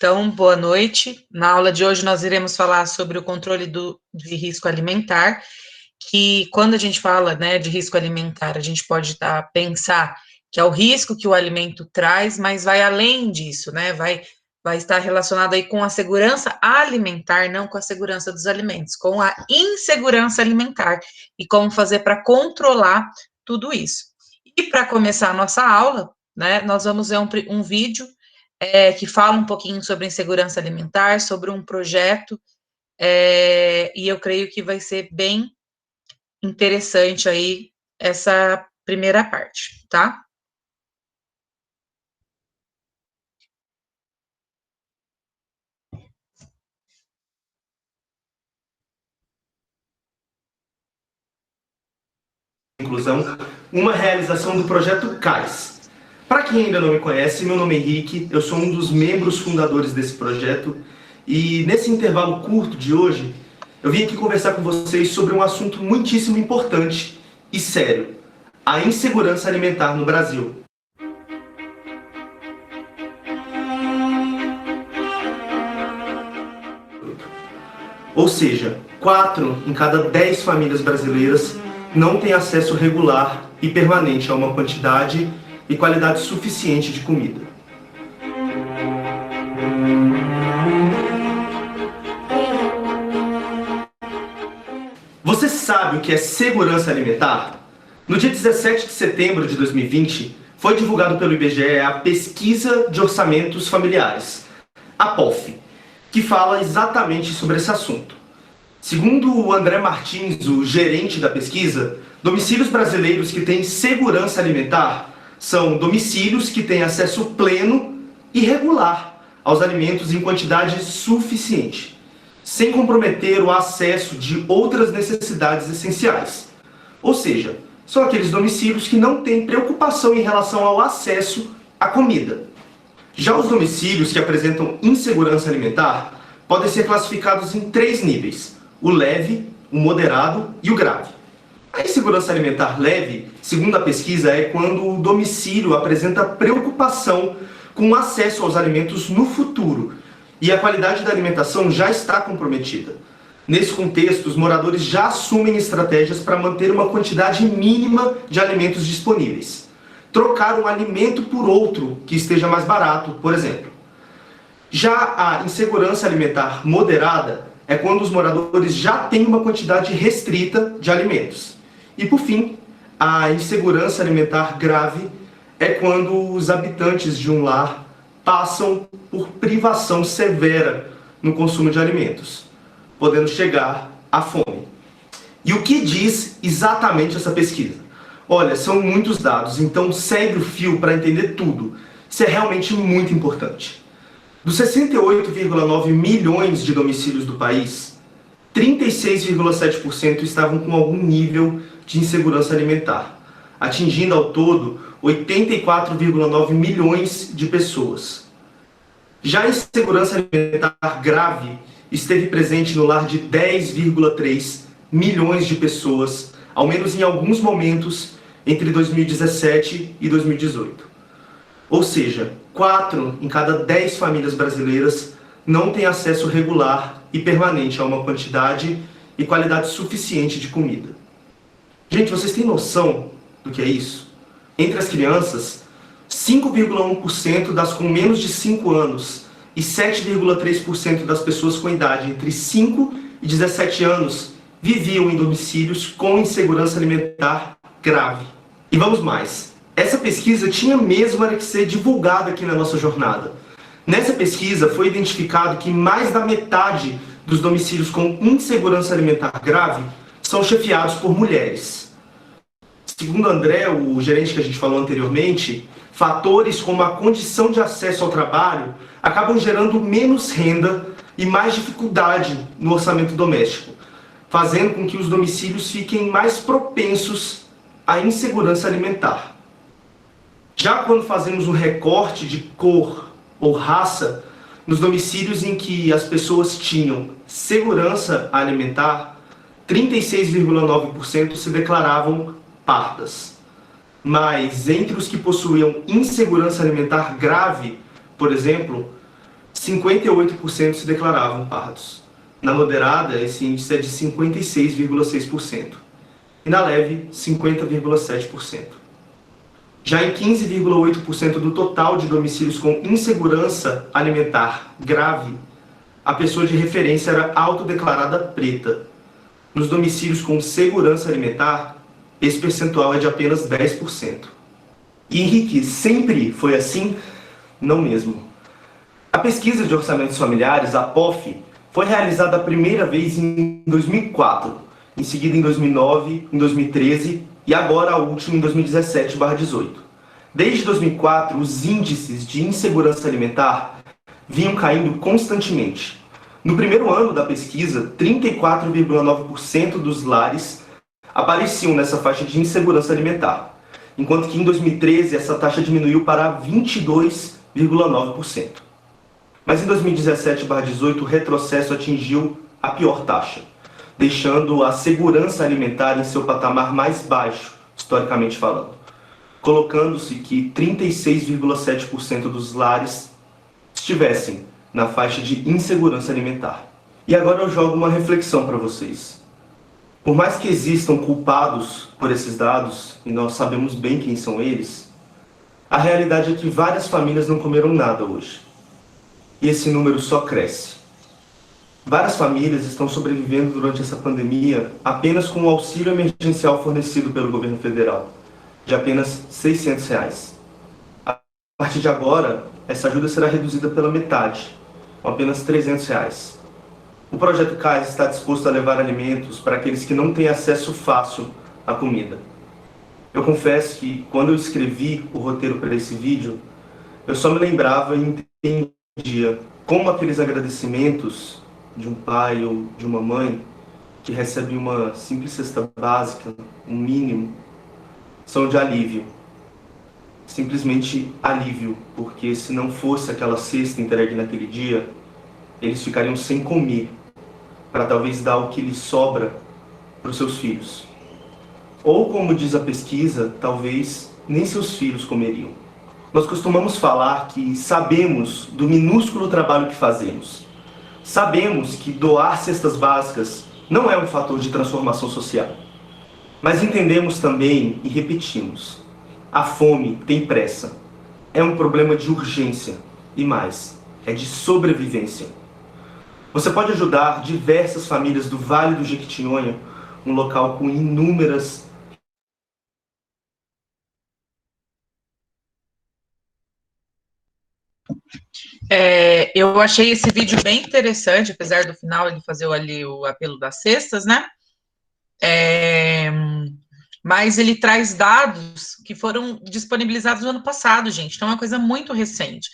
Então, boa noite. Na aula de hoje nós iremos falar sobre o controle de risco alimentar, que quando a gente fala, de risco alimentar, a gente pode pensar que é o risco que o alimento traz, mas vai além disso, vai estar relacionado aí com a segurança alimentar, não com a segurança dos alimentos, com a insegurança alimentar e como fazer para controlar tudo isso. E para começar a nossa aula, nós vamos ver um vídeo que fala um pouquinho sobre insegurança alimentar, sobre um projeto, e eu creio que vai ser bem interessante aí essa primeira parte, tá? Inclusão, uma realização do projeto CAIS. Para quem ainda não me conhece, meu nome é Henrique, eu sou um dos membros fundadores desse projeto e nesse intervalo curto de hoje, eu vim aqui conversar com vocês sobre um assunto muitíssimo importante e sério, a insegurança alimentar no Brasil. Ou seja, 4 em cada 10 famílias brasileiras não têm acesso regular e permanente a uma quantidade e qualidade suficiente de comida. Você sabe o que é segurança alimentar? No dia 17 de setembro de 2020, foi divulgado pelo IBGE a Pesquisa de Orçamentos Familiares, a POF, que fala exatamente sobre esse assunto. Segundo o André Martins, o gerente da pesquisa, domicílios brasileiros que têm segurança alimentar são domicílios que têm acesso pleno e regular aos alimentos em quantidade suficiente, sem comprometer o acesso de outras necessidades essenciais. Ou seja, são aqueles domicílios que não têm preocupação em relação ao acesso à comida. Já os domicílios que apresentam insegurança alimentar podem ser classificados em 3 níveis: o leve, o moderado e o grave. A insegurança alimentar leve, segundo a pesquisa, é quando o domicílio apresenta preocupação com o acesso aos alimentos no futuro e a qualidade da alimentação já está comprometida. Nesse contexto, os moradores já assumem estratégias para manter uma quantidade mínima de alimentos disponíveis. Trocar um alimento por outro que esteja mais barato, por exemplo. Já a insegurança alimentar moderada é quando os moradores já têm uma quantidade restrita de alimentos. E por fim, a insegurança alimentar grave é quando os habitantes de um lar passam por privação severa no consumo de alimentos, podendo chegar à fome. E o que diz exatamente essa pesquisa? Olha, são muitos dados, então segue o fio para entender tudo. Isso é realmente muito importante. Dos 68,9 milhões de domicílios do país, 36,7% estavam com algum nível de insegurança alimentar, atingindo ao todo 84,9 milhões de pessoas. Já a insegurança alimentar grave esteve presente no lar de 10,3 milhões de pessoas, ao menos em alguns momentos entre 2017 e 2018. Ou seja, 4 em cada 10 famílias brasileiras não têm acesso regular e permanente a uma quantidade e qualidade suficiente de comida. Gente, vocês têm noção do que é isso? Entre as crianças, 5,1% das com menos de 5 anos e 7,3% das pessoas com idade entre 5 e 17 anos viviam em domicílios com insegurança alimentar grave. E vamos mais. Essa pesquisa tinha mesmo que ser divulgada aqui na nossa jornada. Nessa pesquisa foi identificado que mais da metade dos domicílios com insegurança alimentar grave são chefiados por mulheres. Segundo André, o gerente que a gente falou anteriormente, fatores como a condição de acesso ao trabalho acabam gerando menos renda e mais dificuldade no orçamento doméstico, fazendo com que os domicílios fiquem mais propensos à insegurança alimentar. Já quando fazemos um recorte de cor ou raça, nos domicílios em que as pessoas tinham segurança alimentar, 36,9% se declaravam pardas. Mas entre os que possuíam insegurança alimentar grave, por exemplo, 58% se declaravam pardos. Na moderada, esse índice é de 56,6%. E na leve, 50,7%. Já em 15,8% do total de domicílios com insegurança alimentar grave, a pessoa de referência era autodeclarada preta. Nos domicílios com segurança alimentar, esse percentual é de apenas 10%. E Henrique, sempre foi assim? Não mesmo. A pesquisa de orçamentos familiares, a POF, foi realizada a primeira vez em 2004, em seguida em 2009, em 2013 e agora a última em 2017/18. Desde 2004, os índices de insegurança alimentar vinham caindo constantemente. No primeiro ano da pesquisa, 34,9% dos lares apareciam nessa faixa de insegurança alimentar, enquanto que em 2013 essa taxa diminuiu para 22,9%. Mas em 2017/18 o retrocesso atingiu a pior taxa, deixando a segurança alimentar em seu patamar mais baixo, historicamente falando, colocando-se que 36,7% dos lares estivessem na faixa de insegurança alimentar. E agora eu jogo uma reflexão para vocês. Por mais que existam culpados por esses dados, e nós sabemos bem quem são eles, a realidade é que várias famílias não comeram nada hoje. E esse número só cresce. Várias famílias estão sobrevivendo durante essa pandemia apenas com o auxílio emergencial fornecido pelo governo federal, de apenas R$ 600. A partir de agora, essa ajuda será reduzida pela metade, com apenas R$ 300. O Projeto CAIS está disposto a levar alimentos para aqueles que não têm acesso fácil à comida. Eu confesso que, quando eu escrevi o roteiro para esse vídeo, eu só me lembrava e entendia como aqueles agradecimentos de um pai ou de uma mãe que recebe uma simples cesta básica, um mínimo, são de alívio. Simplesmente alívio, porque se não fosse aquela cesta entregue naquele dia, eles ficariam sem comer, para talvez dar o que lhes sobra para os seus filhos. Ou, como diz a pesquisa, talvez nem seus filhos comeriam. Nós costumamos falar que sabemos do minúsculo trabalho que fazemos. Sabemos que doar cestas básicas não é um fator de transformação social. Mas entendemos também e repetimos: a fome tem pressa. É um problema de urgência e mais, é de sobrevivência. Você pode ajudar diversas famílias do Vale do Jequitinhonha, um local com inúmeras eu achei esse vídeo bem interessante, apesar do final ele fazer ali o apelo das cestas, né? Mas ele traz dados que foram disponibilizados no ano passado, gente. Então é uma coisa muito recente.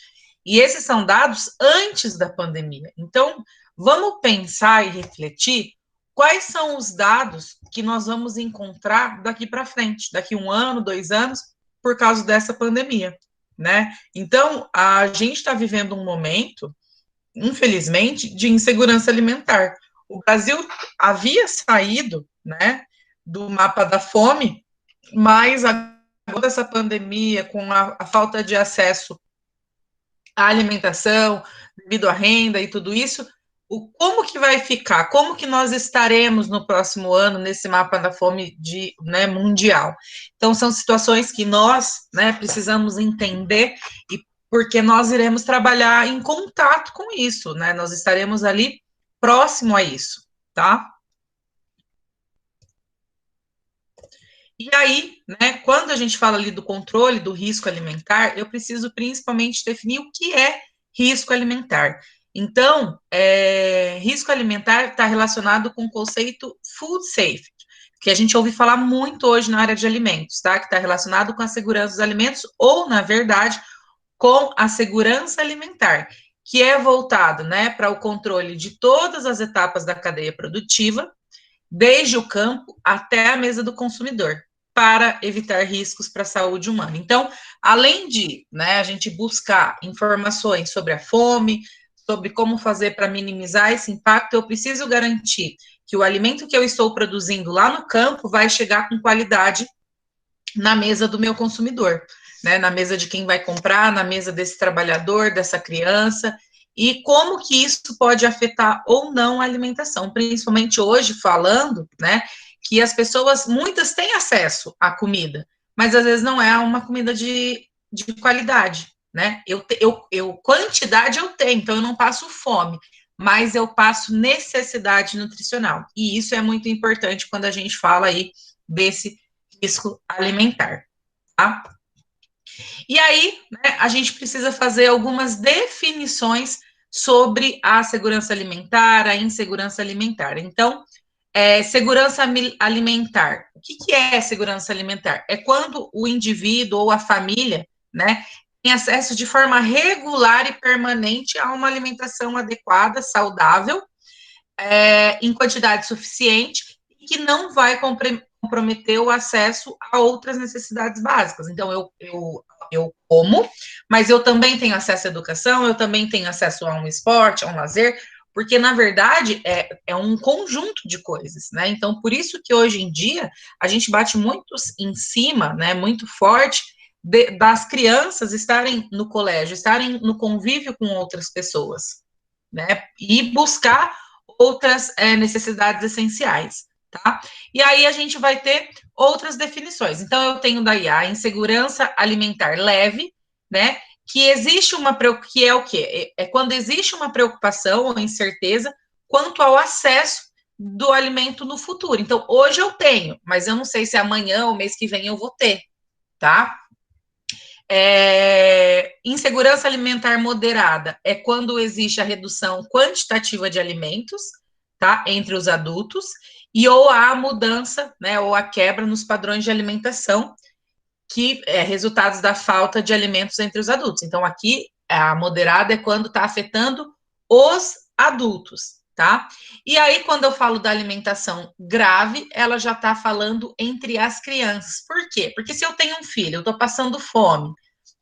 E esses são dados antes da pandemia. Então, vamos pensar e refletir quais são os dados que nós vamos encontrar daqui para frente, daqui 1 ano, 2 anos, por causa dessa pandemia, né? Então, a gente está vivendo um momento, infelizmente, de insegurança alimentar. O Brasil havia saído, né, do mapa da fome, mas agora essa pandemia, com a falta de acesso à alimentação, devido à renda e tudo isso, como que vai ficar? Como que nós estaremos no próximo ano nesse mapa da fome mundial? Então, são situações que nós, né, precisamos entender, e porque nós iremos trabalhar em contato com isso, né? Nós estaremos ali próximo a isso, tá? E aí, né, quando a gente fala ali do controle do risco alimentar, eu preciso principalmente definir o que é risco alimentar. Então, risco alimentar está relacionado com o conceito food safety, que a gente ouve falar muito hoje na área de alimentos, tá? Que está relacionado com a segurança dos alimentos, ou, na verdade, com a segurança alimentar, que é voltado, né, para o controle de todas as etapas da cadeia produtiva, desde o campo até a mesa do consumidor, para evitar riscos para a saúde humana. Então, além de, né, a gente buscar informações sobre a fome, sobre como fazer para minimizar esse impacto, eu preciso garantir que o alimento que eu estou produzindo lá no campo vai chegar com qualidade na mesa do meu consumidor, né, na mesa de quem vai comprar, na mesa desse trabalhador, dessa criança. e como que isso pode afetar ou não a alimentação, principalmente hoje falando, né, que as pessoas, muitas têm acesso à comida, mas às vezes não é uma comida de qualidade, né? Quantidade eu tenho, então eu não passo fome, mas eu passo necessidade nutricional. E isso é muito importante quando a gente fala aí desse risco alimentar, tá? E aí, né, a gente precisa fazer algumas definições sobre a segurança alimentar, a insegurança alimentar. Então, segurança alimentar. O que é segurança alimentar? É quando o indivíduo ou a família, né, tem acesso de forma regular e permanente a uma alimentação adequada, saudável, em quantidade suficiente e que não vai comprometer o acesso a outras necessidades básicas. Então, eu como, mas eu também tenho acesso à educação, eu também tenho acesso a um esporte, a um lazer, porque, na verdade, é um conjunto de coisas, né? Então, por isso que hoje em dia a gente bate muito em cima, né, muito forte, das crianças estarem no colégio, estarem no convívio com outras pessoas, né? E buscar outras necessidades essenciais, tá? E aí a gente vai ter outras definições. Então, eu tenho daí a insegurança alimentar leve, né? Que existe que é o quê? É quando existe uma preocupação ou incerteza quanto ao acesso do alimento no futuro. Então, hoje eu tenho, mas eu não sei se amanhã ou mês que vem eu vou ter, tá? Insegurança alimentar moderada é quando existe a redução quantitativa de alimentos, tá, entre os adultos, e ou há a mudança, né, ou a quebra nos padrões de alimentação, que é resultados da falta de alimentos entre os adultos. Então, aqui, a moderada é quando está afetando os adultos, tá? E aí, quando eu falo da alimentação grave, ela já está falando entre as crianças. Por quê? Porque se eu tenho um filho, eu estou passando fome,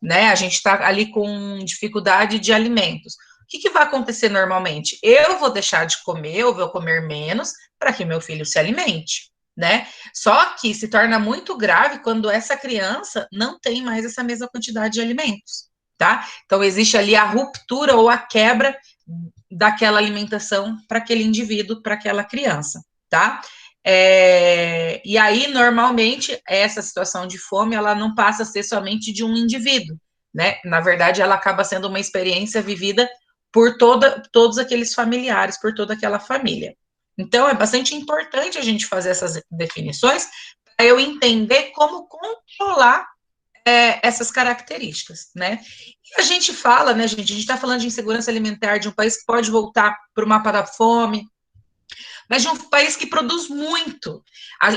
né? A gente está ali com dificuldade de alimentos. O que vai acontecer normalmente? Eu vou deixar de comer, eu vou comer menos, para que meu filho se alimente, né? Só que se torna muito grave quando essa criança não tem mais essa mesma quantidade de alimentos, tá? Então, existe ali a ruptura ou a quebra daquela alimentação para aquele indivíduo, para aquela criança, tá? E aí, normalmente, essa situação de fome, ela não passa a ser somente de um indivíduo, né? Na verdade, ela acaba sendo uma experiência vivida por todos aqueles familiares, por toda aquela família. Então, é bastante importante a gente fazer essas definições para eu entender como controlar essas características, né? E a gente fala, né, gente, a gente está falando de insegurança alimentar de um país que pode voltar para o mapa da fome, mas de um país que produz muito.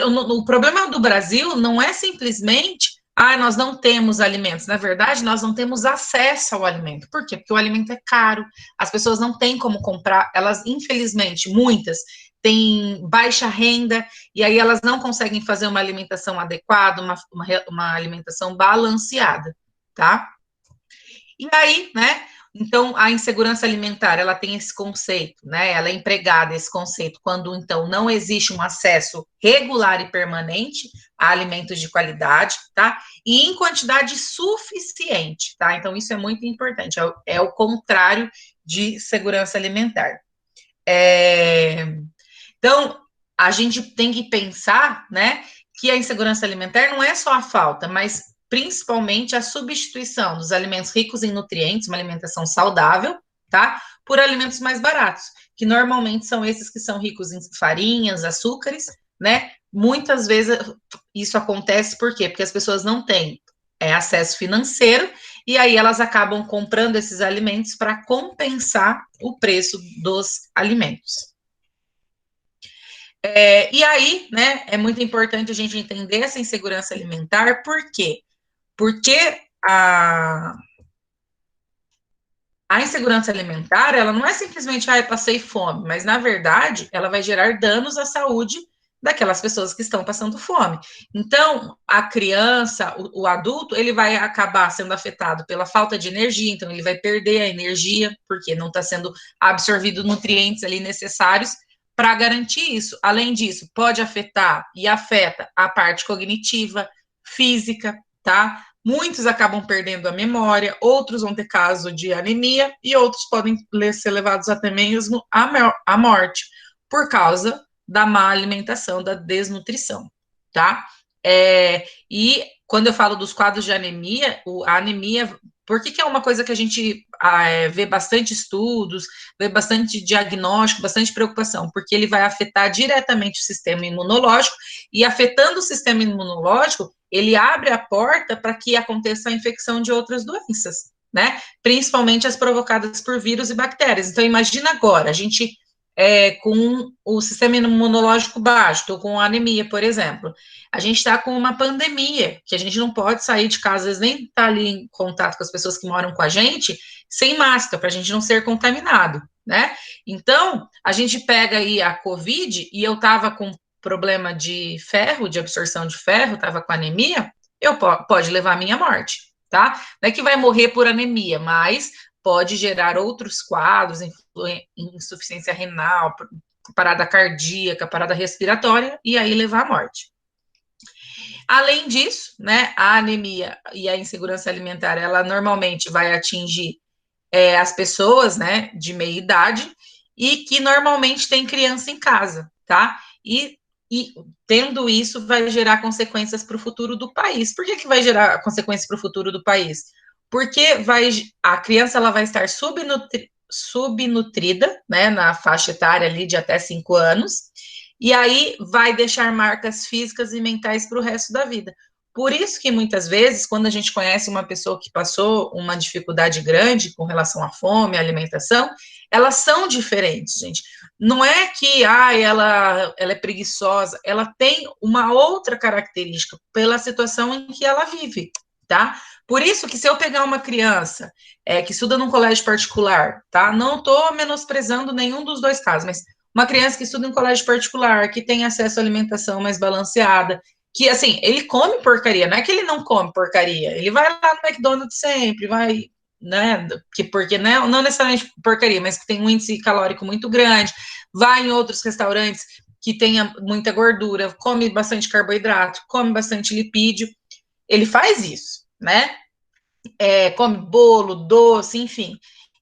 O problema do Brasil não é simplesmente nós não temos alimentos. Na verdade, nós não temos acesso ao alimento. Por quê? Porque o alimento é caro, as pessoas não têm como comprar, elas, infelizmente, muitas têm baixa renda, e aí elas não conseguem fazer uma alimentação adequada, uma alimentação balanceada, tá? E aí, né, então, a insegurança alimentar, ela tem esse conceito, né? Ela é empregada, esse conceito, quando, então, não existe um acesso regular e permanente a alimentos de qualidade, tá? E em quantidade suficiente, tá? Então, isso é muito importante, é o contrário de segurança alimentar. Então, a gente tem que pensar, né, que a insegurança alimentar não é só a falta, mas principalmente a substituição dos alimentos ricos em nutrientes, uma alimentação saudável, tá? Por alimentos mais baratos, que normalmente são esses que são ricos em farinhas, açúcares, né? Muitas vezes isso acontece por quê? Porque as pessoas não têm acesso financeiro e aí elas acabam comprando esses alimentos para compensar o preço dos alimentos. E aí, né, é muito importante a gente entender essa insegurança alimentar, por quê? Porque a insegurança alimentar, ela não é simplesmente, eu passei fome, mas, na verdade, ela vai gerar danos à saúde daquelas pessoas que estão passando fome. Então, a criança, o adulto, ele vai acabar sendo afetado pela falta de energia, então ele vai perder a energia, porque não está sendo absorvido nutrientes ali necessários para garantir isso. Além disso, pode afetar e afeta a parte cognitiva, física, tá? muitos acabam perdendo a memória, outros vão ter caso de anemia e outros podem ser levados até mesmo à morte, por causa da má alimentação, da desnutrição, tá? E quando eu falo dos quadros de anemia, a anemia, por que é uma coisa que a gente vê bastante estudos, vê bastante diagnóstico, bastante preocupação? Porque ele vai afetar diretamente o sistema imunológico, e afetando o sistema imunológico, ele abre a porta para que aconteça a infecção de outras doenças, né? Principalmente as provocadas por vírus e bactérias. Então, imagina agora, a gente com o sistema imunológico baixo, estou com anemia, por exemplo. A gente está com uma pandemia, que a gente não pode sair de casa, às vezes nem estar ali em contato com as pessoas que moram com a gente, sem máscara, para a gente não ser contaminado, né? Então, a gente pega aí a Covid, e eu estava com problema de ferro, de absorção de ferro, estava com anemia, pode levar à minha morte, tá? Não é que vai morrer por anemia, mas pode gerar outros quadros, insuficiência renal, parada cardíaca, parada respiratória, e aí levar à morte. Além disso, né, a anemia e a insegurança alimentar, ela normalmente vai atingir as pessoas, né, de meia idade, e que normalmente tem criança em casa, tá? E tendo isso, vai gerar consequências para o futuro do país. Por que vai gerar consequências para o futuro do país? Porque a criança ela vai estar subnutrida, né, na faixa etária ali de até 5 anos, e aí vai deixar marcas físicas e mentais para o resto da vida. Por isso que muitas vezes, quando a gente conhece uma pessoa que passou uma dificuldade grande com relação à fome, à alimentação, elas são diferentes, gente. Não é que ela é preguiçosa, ela tem uma outra característica pela situação em que ela vive, tá? Por isso que se eu pegar uma criança que estuda num colégio particular, tá? Não estou menosprezando nenhum dos dois casos, mas uma criança que estuda em colégio particular, que tem acesso à alimentação mais balanceada, que, assim, ele come porcaria, não é que ele não come porcaria, ele vai lá no McDonald's sempre, vai, né, porque não necessariamente porcaria, mas que tem um índice calórico muito grande, vai em outros restaurantes que tenha muita gordura, come bastante carboidrato, come bastante lipídio, ele faz isso, né, come bolo, doce, enfim.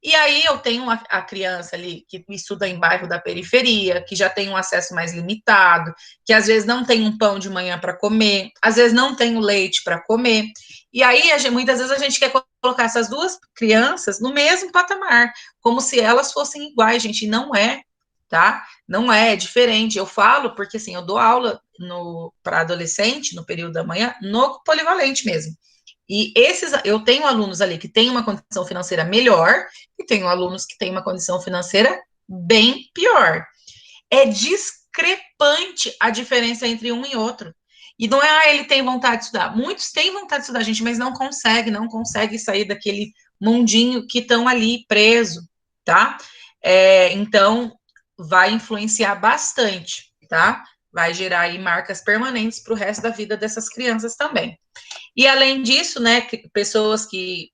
E aí eu tenho a criança ali que estuda em bairro da periferia, que já tem um acesso mais limitado, que às vezes não tem um pão de manhã para comer, às vezes não tem o leite para comer. E aí, muitas vezes a gente quer colocar essas duas crianças no mesmo patamar, como se elas fossem iguais, gente, e não é, tá? Não é diferente. Eu falo porque, assim, eu dou aula para adolescente, no período da manhã, no polivalente mesmo. E eu tenho alunos ali que têm uma condição financeira melhor e tenho alunos que têm uma condição financeira bem pior. É discrepante a diferença entre um e outro. E não é, ele tem vontade de estudar. Muitos têm vontade de estudar, gente, mas não consegue sair daquele mundinho que estão ali preso, tá? Então, vai influenciar bastante, tá? Vai gerar aí marcas permanentes para o resto da vida dessas crianças também. E além disso, né, pessoas que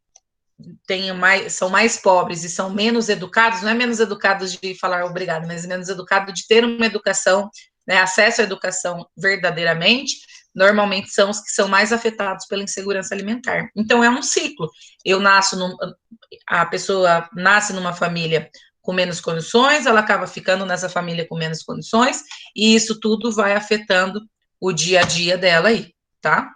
são mais pobres e são menos educados, não é menos educados de falar obrigado, mas menos educados de ter uma educação, né, acesso à educação verdadeiramente, normalmente são os que são mais afetados pela insegurança alimentar. Então é um ciclo. A pessoa nasce numa família com menos condições, ela acaba ficando nessa família com menos condições, e isso tudo vai afetando o dia a dia dela aí, tá?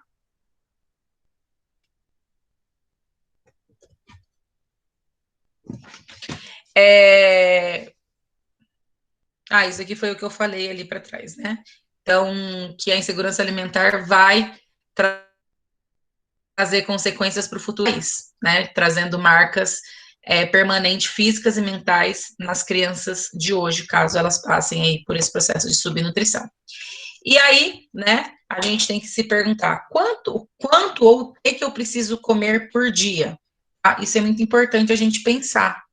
Isso aqui foi o que eu falei ali para trás, né? Então, que a insegurança alimentar vai trazer consequências para o futuro, né? Trazendo marcas permanentes, físicas e mentais nas crianças de hoje, caso elas passem aí por esse processo de subnutrição. E aí, né, a gente tem que se perguntar quanto ou o que eu preciso comer por dia? Tá? Isso é muito importante a gente pensar.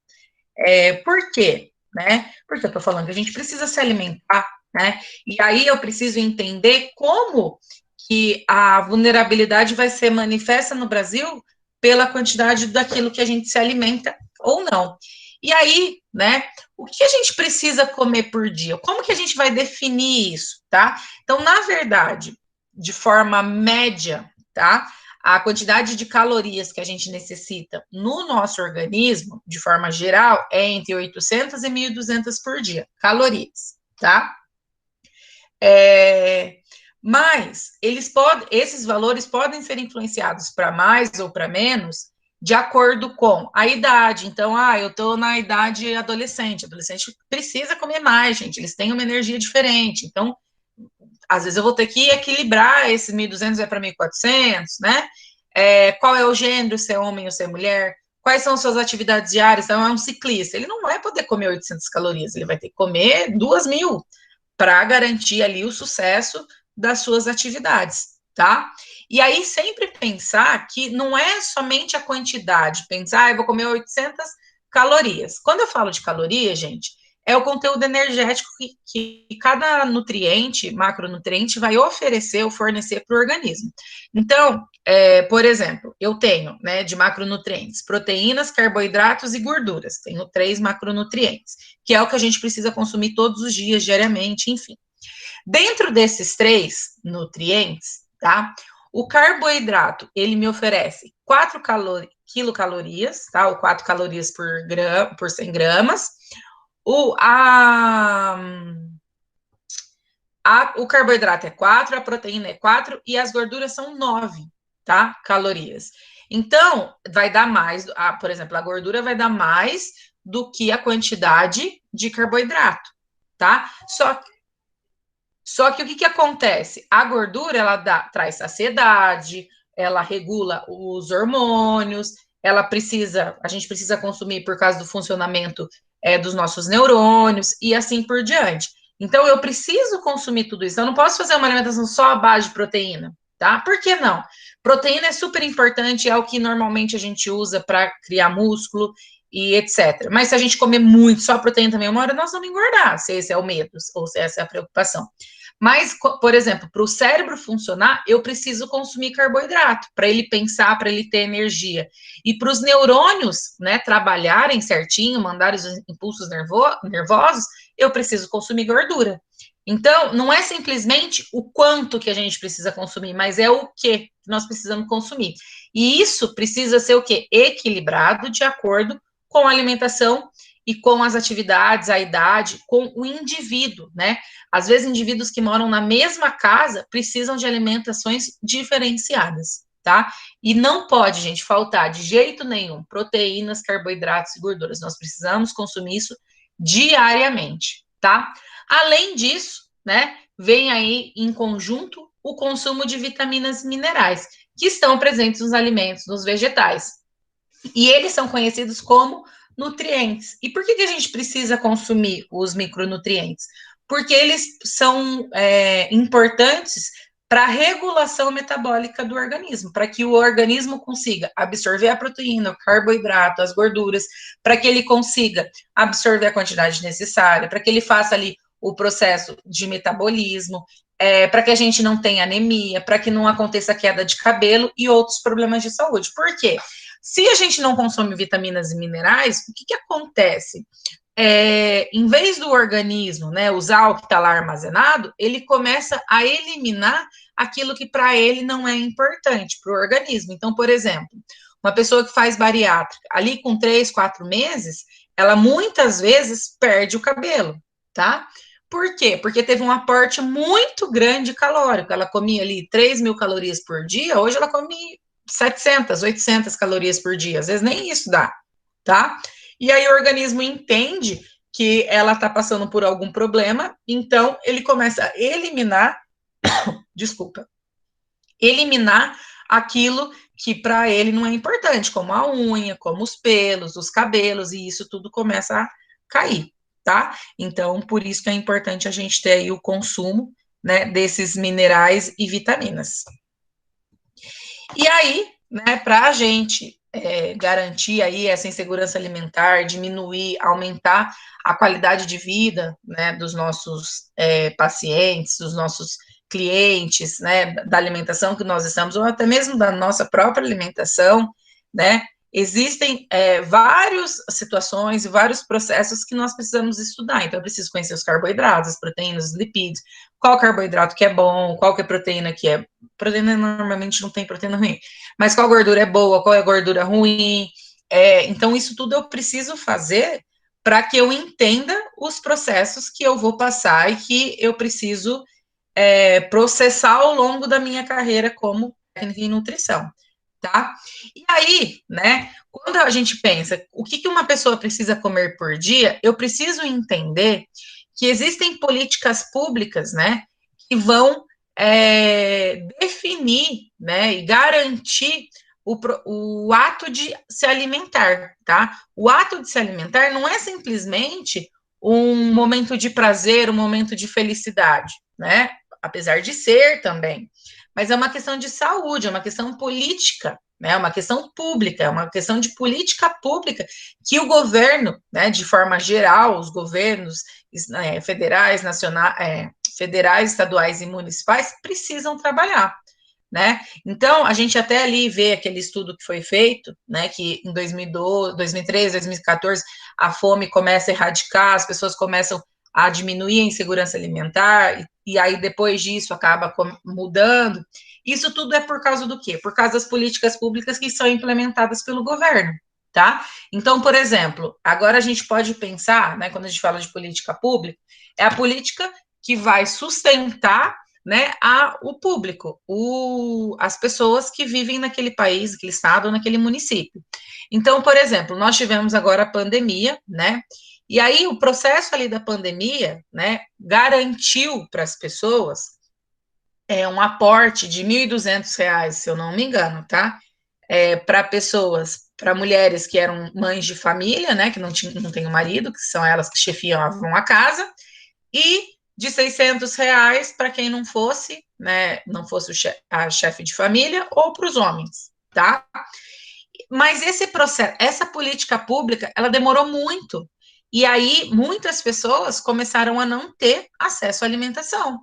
Por quê? Né? Porque eu estou falando que a gente precisa se alimentar, né? E aí eu preciso entender como que a vulnerabilidade vai ser manifesta no Brasil pela quantidade daquilo que a gente se alimenta ou não. E aí, né, o que a gente precisa comer por dia? Como que a gente vai definir isso, tá? Então, na verdade, de forma média, tá? A quantidade de calorias que a gente necessita no nosso organismo, de forma geral, é entre 800 e 1.200 por dia, calorias, tá? Mas esses valores podem ser influenciados para mais ou para menos de acordo com a idade. Então, eu estou na idade adolescente. Adolescente precisa comer mais, gente. Eles têm uma energia diferente. Então, às vezes eu vou ter que equilibrar esses 1.200 para 1.400, né? Qual é o gênero, se é homem ou se é mulher? Quais são suas atividades diárias? Então, é um ciclista. Ele não vai poder comer 800 calorias. Ele vai ter que comer 2.000 para garantir ali o sucesso das suas atividades, tá? E aí sempre pensar que não é somente a quantidade, pensar, eu vou comer 800 calorias. Quando eu falo de caloria, gente, é o conteúdo energético que cada nutriente, macronutriente, vai oferecer ou fornecer para o organismo. Então, por exemplo, eu tenho, né, de macronutrientes, proteínas, carboidratos e gorduras. Tenho 3 macronutrientes, que é o que a gente precisa consumir todos os dias, diariamente, enfim. Dentro desses 3 nutrientes, tá? O carboidrato, ele me oferece 4 quilocalorias, tá? Ou 4 calorias por 100 gramas. O carboidrato é 4, a proteína é 4 e as gorduras são 9, tá? Calorias. Então, vai dar mais, por exemplo, a gordura vai dar mais do que a quantidade de carboidrato, tá? Só que o que acontece? A gordura, ela traz saciedade, ela regula os hormônios, a gente precisa consumir por causa do funcionamento dos nossos neurônios e assim por diante. Então, eu preciso consumir tudo isso. Eu não posso fazer uma alimentação só à base de proteína, tá? Por que não? Proteína é super importante, é o que normalmente a gente usa para criar músculo e etc. Mas se a gente comer muito, só proteína também, uma hora nós vamos engordar, se esse é o medo, ou se essa é a preocupação. Mas, por exemplo, para o cérebro funcionar, eu preciso consumir carboidrato, para ele pensar, para ele ter energia. E para os neurônios, né, trabalharem certinho, mandarem os impulsos nervosos, eu preciso consumir gordura. Então, não é simplesmente o quanto que a gente precisa consumir, mas é o que nós precisamos consumir. E isso precisa ser o quê? Equilibrado de acordo com a alimentação e com as atividades, a idade, com o indivíduo, né? Às vezes, indivíduos que moram na mesma casa precisam de alimentações diferenciadas, tá? E não pode, gente, faltar de jeito nenhum proteínas, carboidratos e gorduras. Nós precisamos consumir isso diariamente, tá? Além disso, né, vem aí em conjunto o consumo de vitaminas e minerais, que estão presentes nos alimentos, nos vegetais. E eles são conhecidos como nutrientes. E por que a gente precisa consumir os micronutrientes? Porque eles são importantes para a regulação metabólica do organismo, para que o organismo consiga absorver a proteína, o carboidrato, as gorduras, para que ele consiga absorver a quantidade necessária, para que ele faça ali o processo de metabolismo, para que a gente não tenha anemia, para que não aconteça queda de cabelo e outros problemas de saúde. Por quê? Se a gente não consome vitaminas e minerais, o que acontece? Em vez do organismo, né, usar o que está lá armazenado, ele começa a eliminar aquilo que para ele não é importante para o organismo. Então, por exemplo, uma pessoa que faz bariátrica, ali com 3, 4 meses, ela muitas vezes perde o cabelo, tá? Por quê? Porque teve um aporte muito grande calórico. Ela comia ali 3.000 calorias por dia, hoje ela come 700, 800 calorias por dia. Às vezes nem isso dá, tá? E aí o organismo entende que ela está passando por algum problema, então ele começa a eliminar, eliminar aquilo que para ele não é importante, como a unha, como os pelos, os cabelos, e isso tudo começa a cair, tá? Então, por isso que é importante a gente ter aí o consumo, né, desses minerais e vitaminas. E aí, né, para a gente garantir aí essa insegurança alimentar, diminuir, aumentar a qualidade de vida, né, dos nossos pacientes, dos nossos clientes, né, da alimentação que nós estamos, ou até mesmo da nossa própria alimentação, né, existem várias situações e vários processos que nós precisamos estudar. Então, eu preciso conhecer os carboidratos, as proteínas, os lipídios, qual carboidrato que é bom, qual que é proteína que é. Proteína normalmente não tem proteína ruim, mas qual gordura é boa, qual é a gordura ruim. Então, isso tudo eu preciso fazer para que eu entenda os processos que eu vou passar e que eu preciso processar ao longo da minha carreira como técnica em nutrição, tá? E aí, né, quando a gente pensa o que uma pessoa precisa comer por dia, eu preciso entender que existem políticas públicas, né, que vão definir, né, e garantir o ato de se alimentar, tá? O ato de se alimentar não é simplesmente um momento de prazer, um momento de felicidade, né? Apesar de ser também, mas é uma questão de saúde, é uma questão política, né? É uma questão pública, é uma questão de política pública que o governo, né, de forma geral, os governos federais, nacionais, federais, estaduais e municipais precisam trabalhar, né? Então, a gente até ali vê aquele estudo que foi feito, né, que em 2012, 2013, 2014, a fome começa a erradicar, as pessoas começam a diminuir a insegurança alimentar, e aí depois disso acaba mudando. Isso tudo é por causa do quê? Por causa das políticas públicas que são implementadas pelo governo, tá? Então, por exemplo, agora a gente pode pensar, né, quando a gente fala de política pública, é a política que vai sustentar, né, o público, as pessoas que vivem naquele país, naquele estado, naquele município. Então, por exemplo, nós tivemos agora a pandemia, né, e aí o processo ali da pandemia, né, garantiu para as pessoas um aporte de R$ 1.200, se eu não me engano, tá, para pessoas, para mulheres que eram mães de família, né, que não têm marido, que são elas que chefiavam a casa, e de R$ 600 para quem não fosse, né, não fosse a chefe de família, ou para os homens, tá? Mas esse processo, essa política pública, ela demorou muito. E aí, muitas pessoas começaram a não ter acesso à alimentação.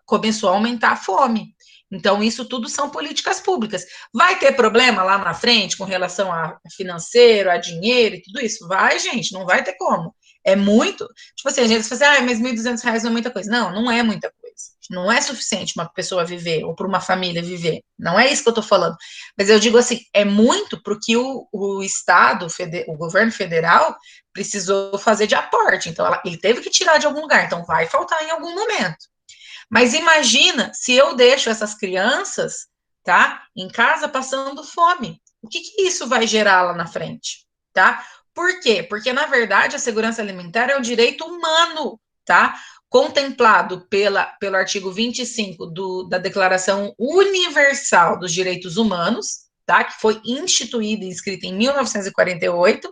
Começou a aumentar a fome. Então, isso tudo são políticas públicas. Vai ter problema lá na frente com relação a financeiro, a dinheiro e tudo isso? Vai, gente, não vai ter como. É muito. Tipo assim, a gente fala assim, mas R$ 1.200 não é muita coisa. Não, não é muita coisa. Não é suficiente uma pessoa viver, ou para uma família viver. Não é isso que eu estou falando. Mas eu digo assim, é muito porque o Estado, o governo federal, precisou fazer de aporte. Então, ele teve que tirar de algum lugar. Então, vai faltar em algum momento. Mas imagina se eu deixo essas crianças, tá, em casa passando fome. O que isso vai gerar lá na frente, tá? Por quê? Porque, na verdade, a segurança alimentar é um direito humano, tá? Contemplado pelo artigo 25 da Declaração Universal dos Direitos Humanos, tá? Que foi instituída e inscrita em 1948,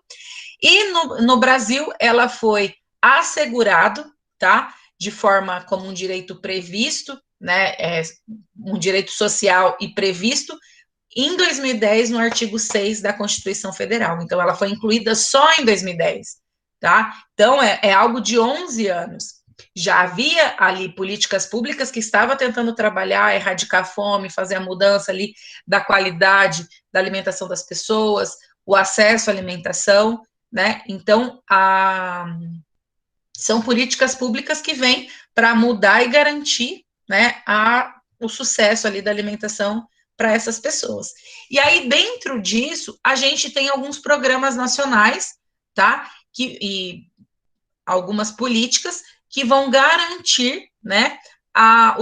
e no Brasil ela foi assegurado, tá? De forma como um direito previsto, né? Um direito social e previsto em 2010 no artigo 6 da Constituição Federal. Então, ela foi incluída só em 2010, tá? Então, é algo de 11 anos. Já havia ali políticas públicas que estavam tentando trabalhar, erradicar a fome, fazer a mudança ali da qualidade da alimentação das pessoas, o acesso à alimentação, né? Então, são políticas públicas que vêm para mudar e garantir, né, o sucesso ali da alimentação para essas pessoas. E aí, dentro disso, a gente tem alguns programas nacionais, tá? E algumas políticas que vão garantir, né, a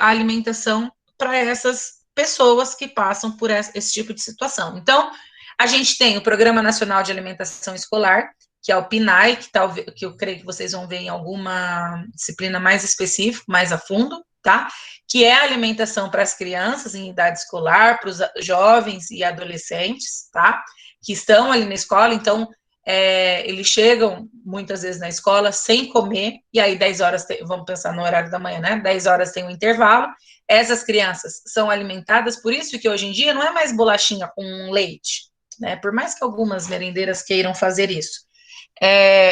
alimentação para essas pessoas que passam por esse tipo de situação. Então, a gente tem o Programa Nacional de Alimentação Escolar, que é o PNAE, que eu creio que vocês vão ver em alguma disciplina mais específica, mais a fundo, tá? Que é a alimentação para as crianças em idade escolar, para os jovens e adolescentes, tá? Que estão ali na escola, então, eles chegam muitas vezes na escola sem comer, e aí 10 horas, vamos pensar no horário da manhã, né? 10 horas tem um intervalo, essas crianças são alimentadas, por isso que hoje em dia não é mais bolachinha com leite, né? Por mais que algumas merendeiras queiram fazer isso.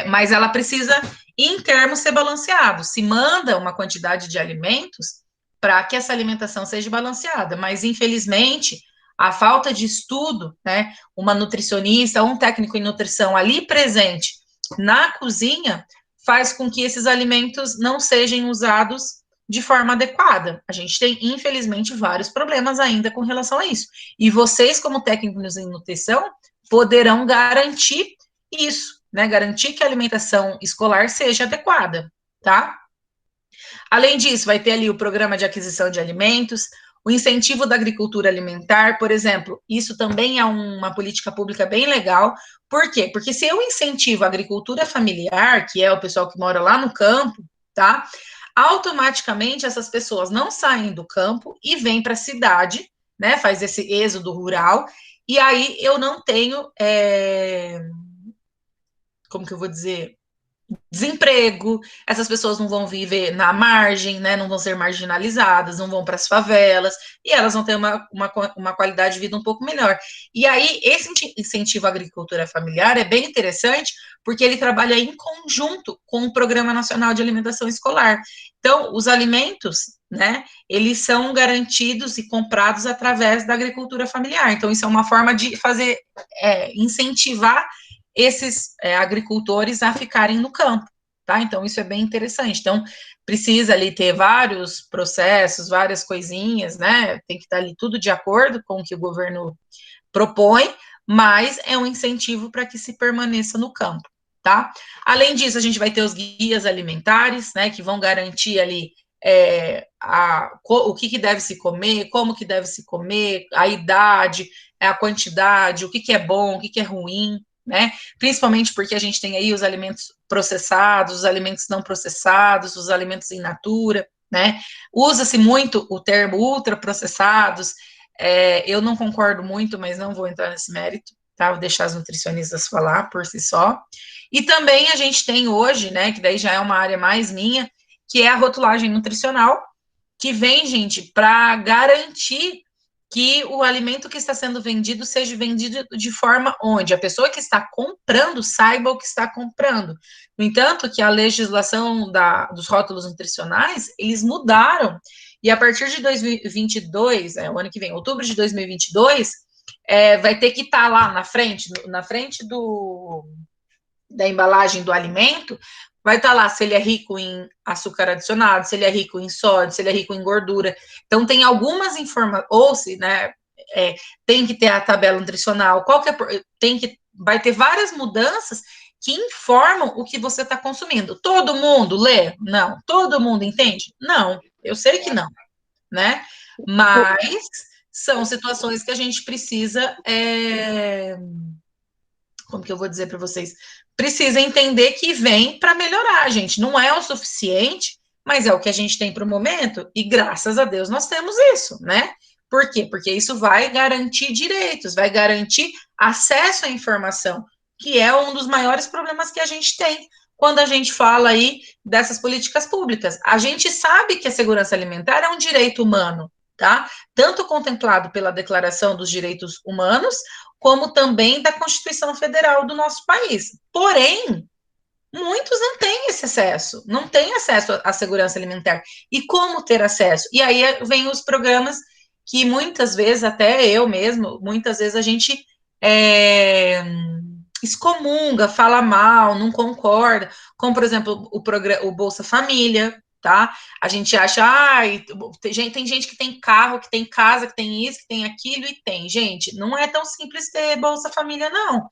Mas ela precisa, em termos, ser balanceado. Se manda uma quantidade de alimentos para que essa alimentação seja balanceada, mas, infelizmente, a falta de estudo, né, uma nutricionista, um técnico em nutrição ali presente na cozinha, faz com que esses alimentos não sejam usados de forma adequada. A gente tem, infelizmente, vários problemas ainda com relação a isso. E vocês, como técnicos em nutrição, poderão garantir isso, né? Garantir que a alimentação escolar seja adequada, tá? Além disso, vai ter ali o programa de aquisição de alimentos, o incentivo da agricultura alimentar, por exemplo, isso também é uma política pública bem legal. Por quê? Porque se eu incentivo a agricultura familiar, que é o pessoal que mora lá no campo, tá? Automaticamente essas pessoas não saem do campo e vêm para a cidade, né? Faz esse êxodo rural, e aí eu não tenho, como que eu vou dizer? Desemprego, essas pessoas não vão viver na margem, né, não vão ser marginalizadas, não vão para as favelas, e elas vão ter uma qualidade de vida um pouco melhor. E aí, esse incentivo à agricultura familiar é bem interessante, porque ele trabalha em conjunto com o Programa Nacional de Alimentação Escolar. Então, os alimentos, né, eles são garantidos e comprados através da agricultura familiar. Então, isso é uma forma de fazer, incentivar esses agricultores a ficarem no campo, tá? Então, isso é bem interessante. Então, precisa ali ter vários processos, várias coisinhas, né? Tem que estar ali tudo de acordo com o que o governo propõe, mas é um incentivo para que se permaneça no campo, tá? Além disso, a gente vai ter os guias alimentares, né? Que vão garantir ali o que deve se comer, como que deve se comer, a idade, a quantidade, o que é bom, o que é ruim, né? Principalmente porque a gente tem aí os alimentos processados, os alimentos não processados, os alimentos in natura, né? Usa-se muito o termo ultraprocessados, eu não concordo muito, mas não vou entrar nesse mérito, tá? Vou deixar as nutricionistas falar por si só. E também a gente tem hoje, né, que daí já é uma área mais minha, que é a rotulagem nutricional, que vem, gente, para garantir que o alimento que está sendo vendido seja vendido de forma onde a pessoa que está comprando saiba o que está comprando. No entanto, que a legislação dos rótulos nutricionais, eles mudaram, e a partir de 2022, o ano que vem, outubro de 2022, vai ter que estar lá na frente da embalagem do alimento, vai estar lá se ele é rico em açúcar adicionado, se ele é rico em sódio, se ele é rico em gordura. Então, tem algumas informações, ou se, né, tem que ter a tabela nutricional, vai ter várias mudanças que informam o que você está consumindo. Todo mundo lê? Não. Todo mundo entende? Não. Eu sei que não, né? Mas são situações que a gente precisa, como que eu vou dizer para vocês? Precisa entender que vem para melhorar, gente. Não é o suficiente, mas é o que a gente tem para o momento, e graças a Deus nós temos isso, né? Por quê? Porque isso vai garantir direitos, vai garantir acesso à informação, que é um dos maiores problemas que a gente tem quando a gente fala aí dessas políticas públicas. A gente sabe que a segurança alimentar é um direito humano, tá? Tanto contemplado pela Declaração dos Direitos Humanos, como também da Constituição Federal do nosso país. Porém, muitos não têm esse acesso, não têm acesso à segurança alimentar. E como ter acesso? E aí vem os programas que muitas vezes, até eu mesmo, muitas vezes a gente excomunga, fala mal, não concorda, como, por exemplo, o Bolsa Família, tá? A gente acha, tem gente que tem carro, que tem casa, que tem isso, que tem aquilo, e tem. Gente, não é tão simples ter Bolsa Família, não.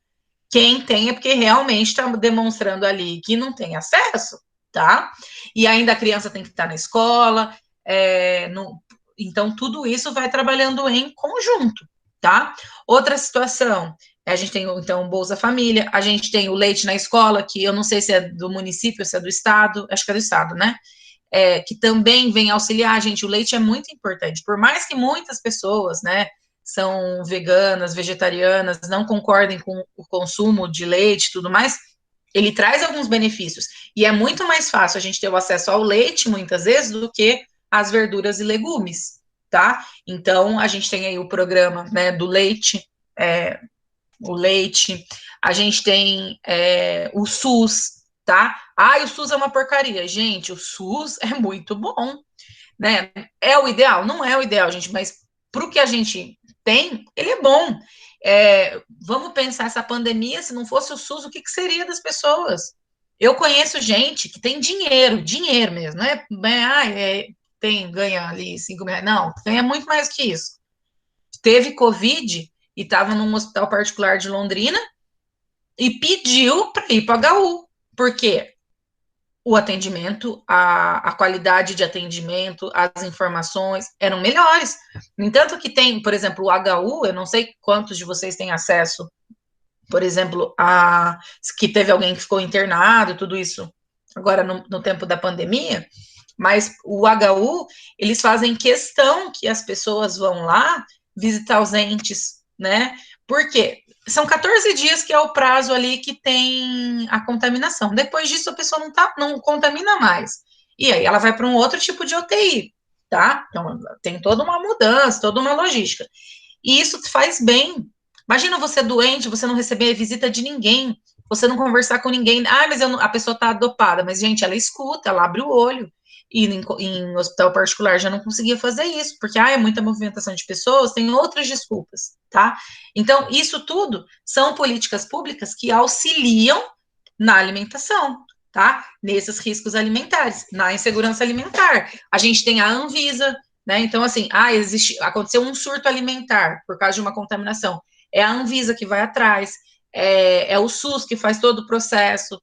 Quem tem é porque realmente está demonstrando ali que não tem acesso, tá? E ainda a criança tem que estar na escola, então tudo isso vai trabalhando em conjunto, tá? Outra situação, a gente tem então o Bolsa Família, a gente tem o leite na escola, que eu não sei se é do município ou se é do estado, acho que é do estado, né? Que também vem auxiliar, gente, o leite é muito importante, por mais que muitas pessoas, né, são veganas, vegetarianas, não concordem com o consumo de leite e tudo mais, ele traz alguns benefícios, e é muito mais fácil a gente ter o acesso ao leite, muitas vezes, do que às verduras e legumes, tá? Então, a gente tem aí o programa, né, do leite, o leite, a gente tem o SUS, tá? O SUS é uma porcaria. Gente, o SUS é muito bom, né? É o ideal? Não é o ideal, gente, mas para o que a gente tem, ele é bom. Vamos pensar, essa pandemia, se não fosse o SUS, o que seria das pessoas? Eu conheço gente que tem dinheiro mesmo, né? ganha ali 5 mil reais. Não, ganha muito mais que isso. Teve Covid e estava num hospital particular de Londrina e pediu para ir para HU. Por quê? O atendimento, a qualidade de atendimento, as informações eram melhores. No entanto, que tem, por exemplo, o HU, eu não sei quantos de vocês têm acesso, por exemplo, a que teve alguém que ficou internado, tudo isso, agora no tempo da pandemia, mas o HU, eles fazem questão que as pessoas vão lá visitar os entes, né? Por quê? São 14 dias que é o prazo ali que tem a contaminação. Depois disso, a pessoa não contamina mais. E aí ela vai para um outro tipo de UTI, tá? Então, tem toda uma mudança, toda uma logística. E isso faz bem. Imagina você doente, você não receber visita de ninguém, você não conversar com ninguém. Ah, mas a pessoa está dopada. Mas, gente, ela escuta, ela abre o olho. E em hospital particular já não conseguia fazer isso, porque é muita movimentação de pessoas, tem outras desculpas, tá? Então, isso tudo são políticas públicas que auxiliam na alimentação, tá? Nesses riscos alimentares, na insegurança alimentar. A gente tem a Anvisa, né? Então, assim, aconteceu um surto alimentar por causa de uma contaminação. É a Anvisa que vai atrás, é o SUS que faz todo o processo,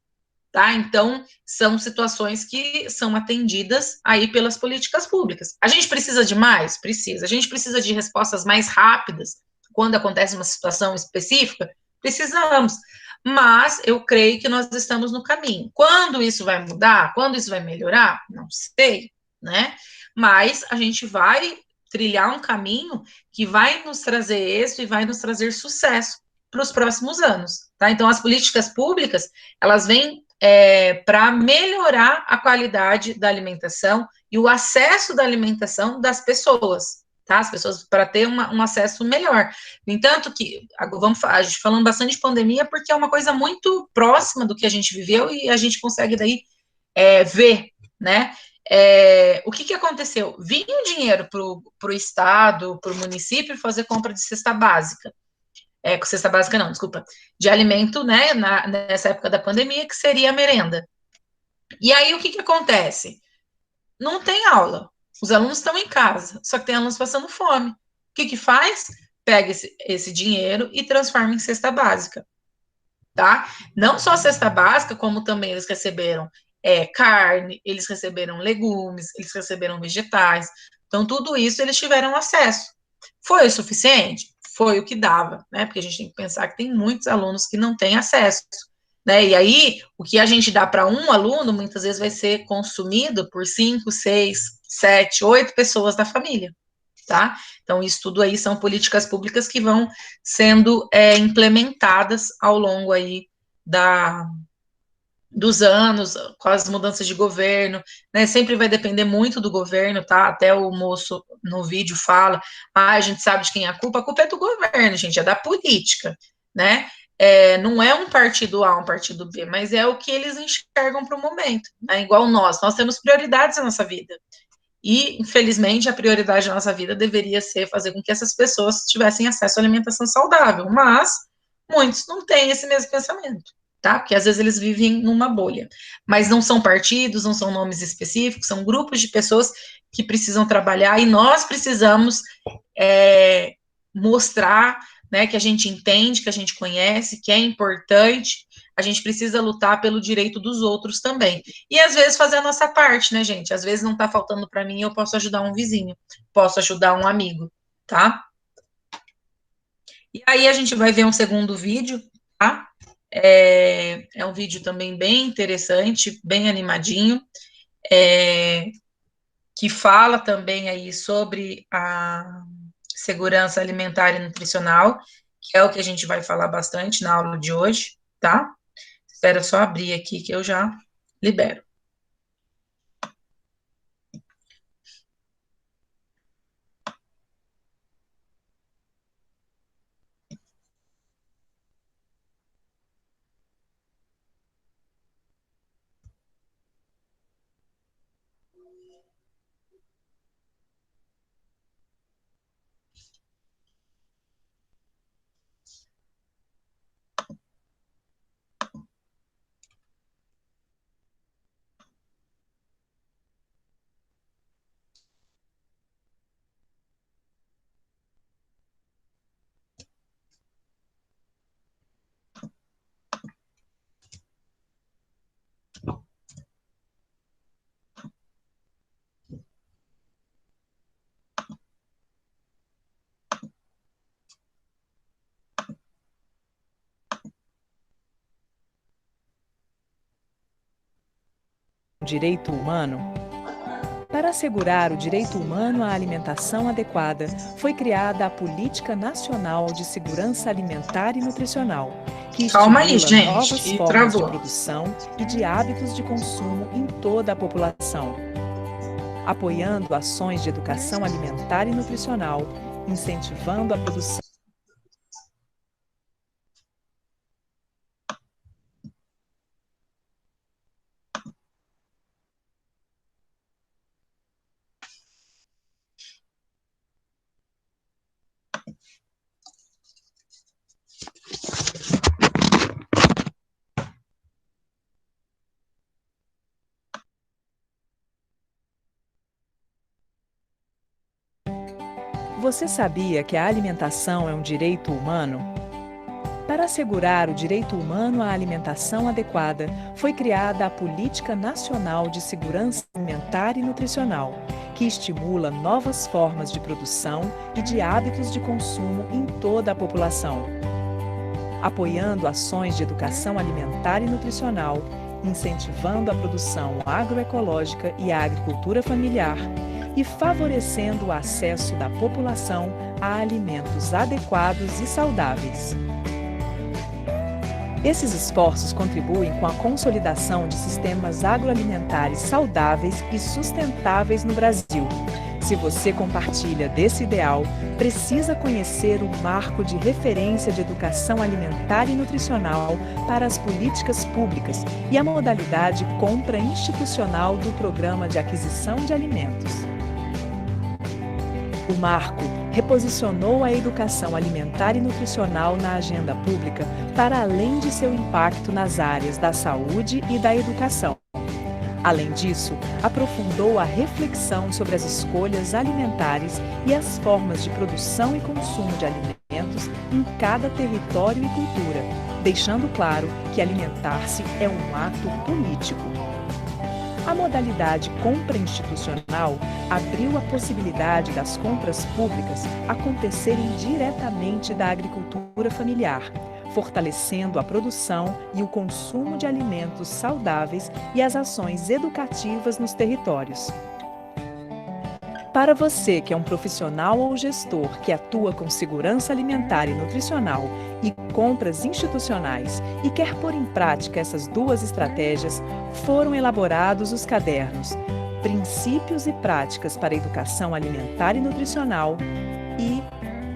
tá? Então, são situações que são atendidas aí pelas políticas públicas. A gente precisa de mais? Precisa. A gente precisa de respostas mais rápidas quando acontece uma situação específica? Precisamos. Mas eu creio que nós estamos no caminho. Quando isso vai mudar? Quando isso vai melhorar? Não sei, né? Mas a gente vai trilhar um caminho que vai nos trazer êxito e vai nos trazer sucesso para os próximos anos, tá? Então, as políticas públicas, elas vêm para melhorar a qualidade da alimentação e o acesso da alimentação das pessoas, tá? As pessoas para ter um acesso melhor. No entanto, que a gente falando bastante de pandemia porque é uma coisa muito próxima do que a gente viveu e a gente consegue daí ver, né? O que aconteceu? Vinha o dinheiro para o Estado, para o município fazer compra de cesta básica. Com cesta básica não, desculpa, de alimento, né, nessa época da pandemia, que seria a merenda. E aí, o que acontece? Não tem aula, os alunos estão em casa, só que tem alunos passando fome. O que faz? Pega esse dinheiro e transforma em cesta básica, tá? Não só cesta básica, como também eles receberam carne, eles receberam legumes, eles receberam vegetais. Então, tudo isso eles tiveram acesso. Foi o suficiente? Foi o que dava, né? Porque a gente tem que pensar que tem muitos alunos que não têm acesso, né? E aí, o que a gente dá para um aluno, muitas vezes vai ser consumido por 5, 6, 7, 8 pessoas da família, tá? Então, isso tudo aí são políticas públicas que vão sendo implementadas ao longo aí dos anos, com as mudanças de governo, né? Sempre vai depender muito do governo, tá? Até o moço no vídeo fala, a gente sabe de quem é a culpa é do governo, gente, é da política, né? Não é um partido A, um partido B, mas é o que eles enxergam para o momento, né? Igual nós temos prioridades na nossa vida. E, infelizmente, a prioridade da nossa vida deveria ser fazer com que essas pessoas tivessem acesso à alimentação saudável, mas muitos não têm esse mesmo pensamento, tá? Porque às vezes eles vivem numa bolha. Mas não são partidos, não são nomes específicos, são grupos de pessoas que precisam trabalhar e nós precisamos mostrar, né, que a gente entende, que a gente conhece, que é importante. A gente precisa lutar pelo direito dos outros também. E às vezes fazer a nossa parte, né, gente? Às vezes não tá faltando para mim, eu posso ajudar um vizinho, posso ajudar um amigo, tá? E aí a gente vai ver um segundo vídeo, tá? É um vídeo também bem interessante, bem animadinho, que fala também aí sobre a segurança alimentar e nutricional, que é o que a gente vai falar bastante na aula de hoje, tá? Espera só abrir aqui que eu já libero. direito humano? Para assegurar o direito humano à alimentação adequada, foi criada a Política Nacional de Segurança Alimentar e Nutricional, que Calma aí, estimula gente, novas e formas de travou. produção e de hábitos de consumo em toda a população, apoiando ações de educação alimentar e nutricional, incentivando a produção. Você sabia que a alimentação é um direito humano? Para assegurar o direito humano à alimentação adequada, foi criada a Política Nacional de Segurança Alimentar e Nutricional, que estimula novas formas de produção e de hábitos de consumo em toda a população, apoiando ações de educação alimentar e nutricional, incentivando a produção agroecológica e a agricultura familiar e favorecendo o acesso da população a alimentos adequados e saudáveis. Esses esforços contribuem com a consolidação de sistemas agroalimentares saudáveis e sustentáveis no Brasil. Se você compartilha desse ideal, precisa conhecer o marco de referência de educação alimentar e nutricional para as políticas públicas e a modalidade compra institucional do Programa de Aquisição de Alimentos. O marco reposicionou a educação alimentar e nutricional na agenda pública para além de seu impacto nas áreas da saúde e da educação. Além disso, aprofundou a reflexão sobre as escolhas alimentares e as formas de produção e consumo de alimentos em cada território e cultura, deixando claro que alimentar-se é um ato político. A modalidade compra institucional abriu a possibilidade das compras públicas acontecerem diretamente da agricultura familiar, fortalecendo a produção e o consumo de alimentos saudáveis e as ações educativas nos territórios. Para você que é um profissional ou gestor que atua com segurança alimentar e nutricional e compras institucionais e quer pôr em prática essas duas estratégias, foram elaborados os cadernos Princípios e Práticas para a Educação Alimentar e Nutricional e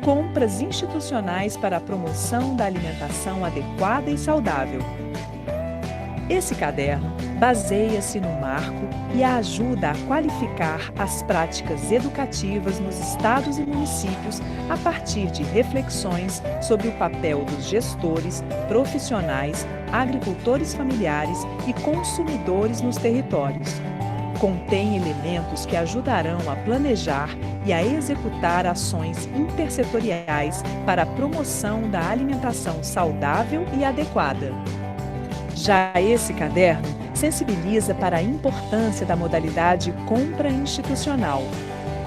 Compras Institucionais para a Promoção da Alimentação Adequada e Saudável. Esse caderno baseia-se no marco e ajuda a qualificar as práticas educativas nos estados e municípios a partir de reflexões sobre o papel dos gestores, profissionais, agricultores familiares e consumidores nos territórios. Contém elementos que ajudarão a planejar e a executar ações intersetoriais para a promoção da alimentação saudável e adequada. Já esse caderno sensibiliza para a importância da modalidade compra institucional.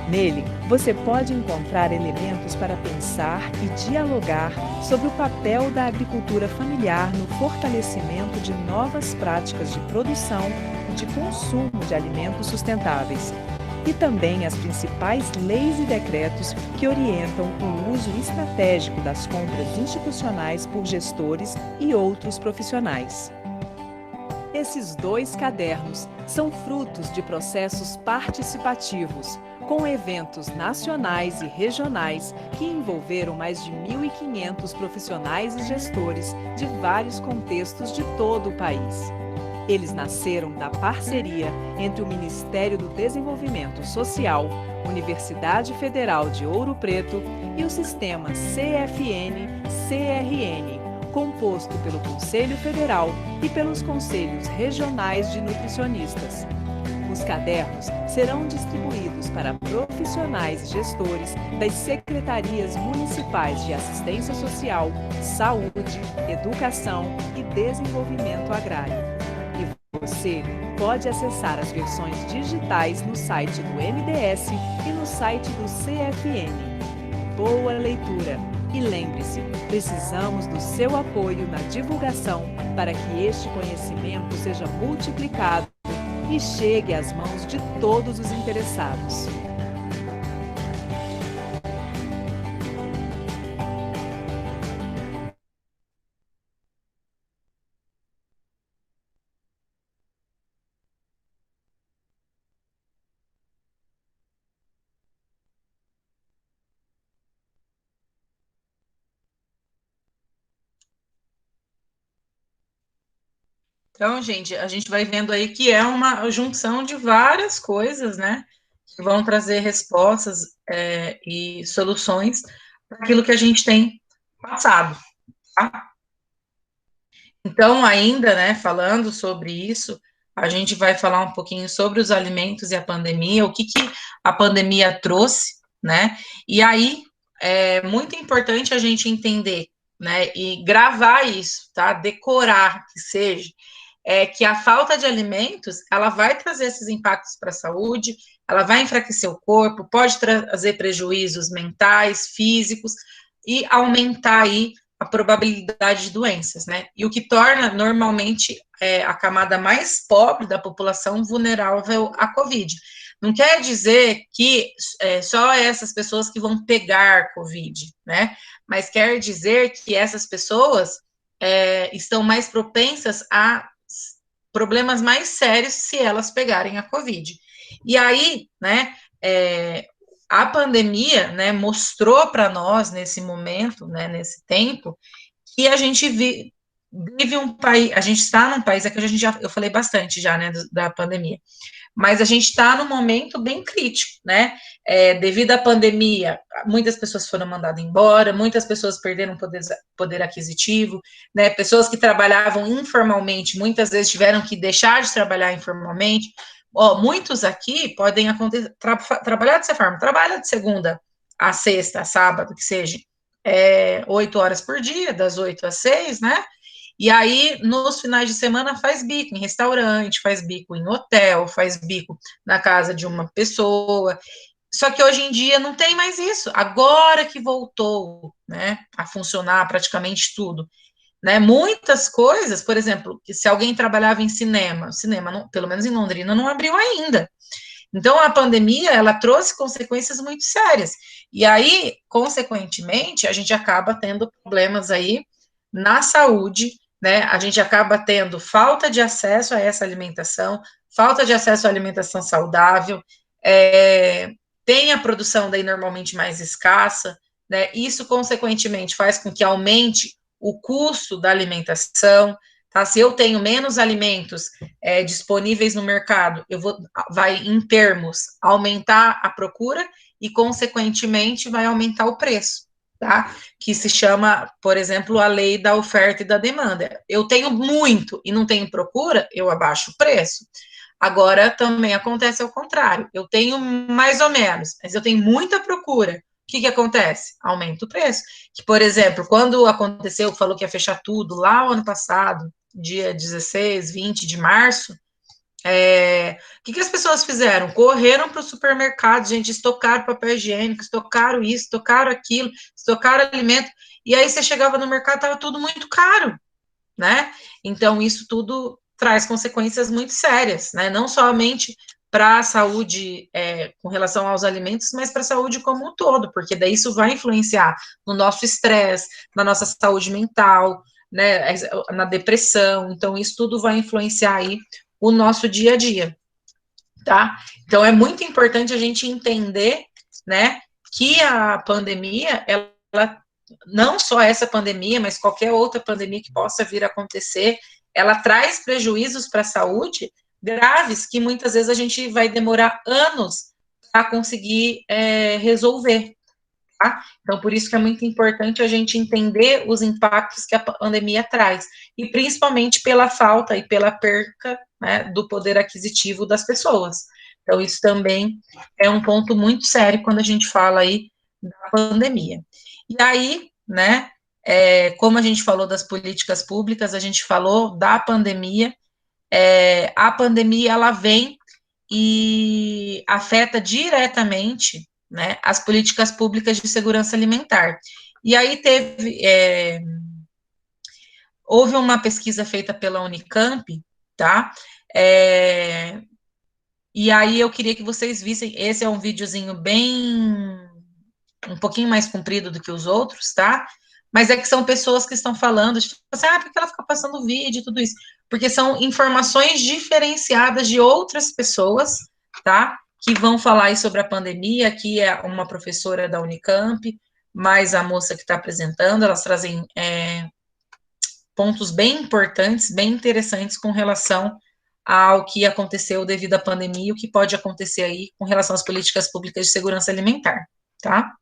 Nele, você pode encontrar elementos para pensar e dialogar sobre o papel da agricultura familiar no fortalecimento de novas práticas de produção e de consumo de alimentos sustentáveis. E também as principais leis e decretos que orientam o uso estratégico das compras institucionais por gestores e outros profissionais. Esses dois cadernos são frutos de processos participativos, com eventos nacionais e regionais que envolveram mais de 1.500 profissionais e gestores de vários contextos de todo o país. Eles nasceram da parceria entre o Ministério do Desenvolvimento Social, Universidade Federal de Ouro Preto e o sistema CFN-CRN, composto pelo Conselho Federal e pelos Conselhos Regionais de Nutricionistas. Os cadernos serão distribuídos para profissionais e gestores das Secretarias Municipais de Assistência Social, Saúde, Educação e Desenvolvimento Agrário. E você pode acessar as versões digitais no site do MDS e no site do CFN. Boa leitura! E lembre-se, precisamos do seu apoio na divulgação para que este conhecimento seja multiplicado e chegue às mãos de todos os interessados. Então, gente, a gente vai vendo aí que é uma junção de várias coisas, né, que vão trazer respostas e soluções para aquilo que a gente tem passado, tá? Então, ainda, né, falando sobre isso, a gente vai falar um pouquinho sobre os alimentos e a pandemia, o que a pandemia trouxe, né? E aí é muito importante a gente entender, né, e gravar isso, tá? Decorar que seja, que a falta de alimentos, ela vai trazer esses impactos para a saúde, ela vai enfraquecer o corpo, pode trazer prejuízos mentais, físicos e aumentar aí a probabilidade de doenças, né? E o que torna normalmente a camada mais pobre da população vulnerável à Covid. Não quer dizer que só essas pessoas que vão pegar Covid, né? Mas quer dizer que essas pessoas estão mais propensas a problemas mais sérios se elas pegarem a Covid. E aí, né, a pandemia, né, mostrou para nós nesse momento, né, nesse tempo, que a gente vive um país, a gente está num país, é que eu falei bastante já, né, da pandemia, mas a gente está num momento bem crítico, né, devido à pandemia, muitas pessoas foram mandadas embora, muitas pessoas perderam poder aquisitivo, né, pessoas que trabalhavam informalmente, muitas vezes tiveram que deixar de trabalhar informalmente. Muitos aqui podem trabalhar dessa forma, trabalha de segunda a sexta, a sábado, que seja, 8 horas por dia, das 8 às 6, né? E aí, nos finais de semana, faz bico em restaurante, faz bico em hotel, faz bico na casa de uma pessoa. Só que hoje em dia não tem mais isso. Agora que voltou, né, a funcionar praticamente tudo, né? Muitas coisas, por exemplo, que se alguém trabalhava em cinema, não, pelo menos em Londrina, não abriu ainda. Então, a pandemia, ela trouxe consequências muito sérias. E aí, consequentemente, a gente acaba tendo problemas aí na saúde, né? A gente acaba tendo falta de acesso a essa alimentação, falta de acesso à alimentação saudável, tem a produção daí normalmente mais escassa, né? Isso, consequentemente, faz com que aumente o custo da alimentação, tá? Se eu tenho menos alimentos disponíveis no mercado, vai, em termos, aumentar a procura e, consequentemente, vai aumentar o preço, tá? Que se chama, por exemplo, a lei da oferta e da demanda. Eu tenho muito e não tenho procura, eu abaixo o preço. Agora, também acontece ao contrário. Eu tenho mais ou menos, mas eu tenho muita procura. O que acontece? Aumenta o preço. Que, por exemplo, quando aconteceu, falou que ia fechar tudo lá o ano passado, dia 16, 20 de março, o que as pessoas fizeram? Correram para o supermercado, gente, estocaram papel higiênico, estocaram isso, estocaram aquilo, estocaram alimento, e aí você chegava no mercado, estava tudo muito caro, né? Então, isso tudo traz consequências muito sérias, né? Não somente para a saúde com relação aos alimentos, mas para a saúde como um todo, porque daí isso vai influenciar no nosso estresse, na nossa saúde mental, né, na depressão. Então, isso tudo vai influenciar aí o nosso dia a dia, tá? Então, é muito importante a gente entender, né, que a pandemia, ela não só essa pandemia, mas qualquer outra pandemia que possa vir a acontecer, ela traz prejuízos para a saúde graves que muitas vezes a gente vai demorar anos para conseguir resolver, tá? Então, por isso que é muito importante a gente entender os impactos que a pandemia traz, e principalmente pela falta e pela perca, né, do poder aquisitivo das pessoas. Então, isso também é um ponto muito sério quando a gente fala aí da pandemia. E aí, né, como a gente falou das políticas públicas, a gente falou da pandemia, a pandemia, ela vem e afeta diretamente, né, as políticas públicas de segurança alimentar. E aí houve uma pesquisa feita pela Unicamp, tá, E aí eu queria que vocês vissem, esse é um videozinho um pouquinho mais comprido do que os outros, tá? Mas é que são pessoas que estão falando, tipo assim, por que ela fica passando vídeo e tudo isso? Porque são informações diferenciadas de outras pessoas, tá? Que vão falar aí sobre a pandemia. Aqui é uma professora da Unicamp, mais a moça que está apresentando, elas trazem pontos bem importantes, bem interessantes com relação ao que aconteceu devido à pandemia e o que pode acontecer aí com relação às políticas públicas de segurança alimentar, tá?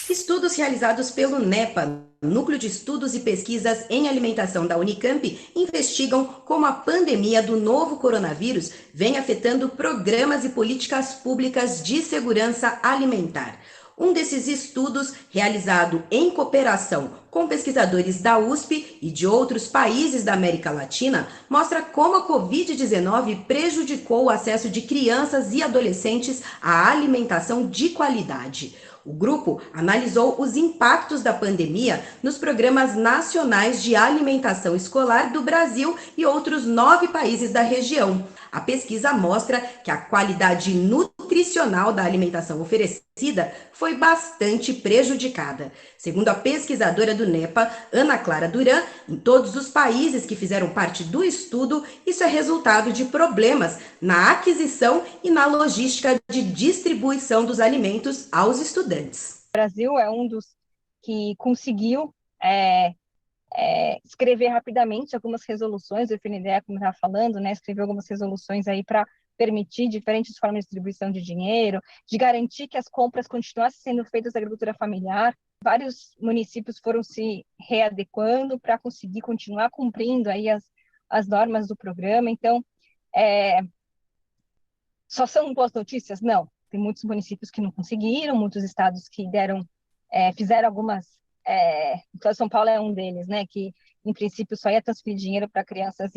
Estudos realizados pelo NEPA, Núcleo de Estudos e Pesquisas em Alimentação da Unicamp, investigam como a pandemia do novo coronavírus vem afetando programas e políticas públicas de segurança alimentar. Um desses estudos, realizado em cooperação com pesquisadores da USP e de outros países da América Latina, mostra como a Covid-19 prejudicou o acesso de crianças e adolescentes à alimentação de qualidade. O grupo analisou os impactos da pandemia nos programas nacionais de alimentação escolar do Brasil e outros 9 países da região. A pesquisa mostra que a qualidade nutricional da alimentação oferecida foi bastante prejudicada. Segundo a pesquisadora do NEPA, Ana Clara Duran, em todos os países que fizeram parte do estudo, isso é resultado de problemas na aquisição e na logística de distribuição dos alimentos aos estudantes. O Brasil é um dos que conseguiu escrever rapidamente algumas resoluções, o FNDE, como estava falando, né, escreveu algumas resoluções aí para permitir diferentes formas de distribuição de dinheiro, de garantir que as compras continuassem sendo feitas da agricultura familiar. Vários municípios foram se readequando para conseguir continuar cumprindo aí as normas do programa. Então, só são boas notícias? Não. Tem muitos municípios que não conseguiram, muitos estados que fizeram algumas. Então, São Paulo é um deles, né? Que, em princípio, só ia transferir dinheiro para crianças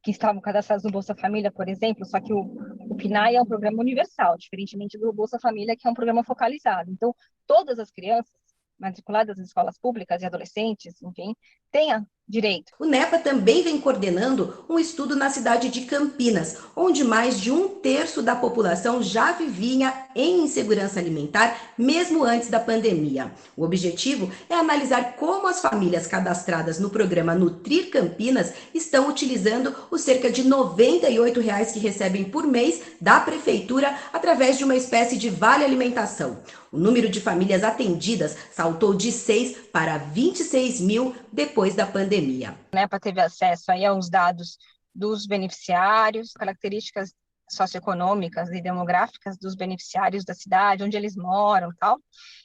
que estavam cadastradas no Bolsa Família, por exemplo, só que o PNAE é um programa universal, diferentemente do Bolsa Família, que é um programa focalizado. Então, todas as crianças matriculadas em escolas públicas e adolescentes, enfim, tenham direito. O NEPA também vem coordenando um estudo na cidade de Campinas, onde mais de 1/3 da população já vivia em insegurança alimentar, mesmo antes da pandemia. O objetivo é analisar como as famílias cadastradas no programa Nutrir Campinas estão utilizando os cerca de R$ 98 que recebem por mês da prefeitura através de uma espécie de vale alimentação. O número de famílias atendidas saltou de 6 para 26 mil depois da pandemia. A NEPA teve acesso aí aos dados dos beneficiários, características socioeconômicas e demográficas dos beneficiários da cidade, onde eles moram e tal.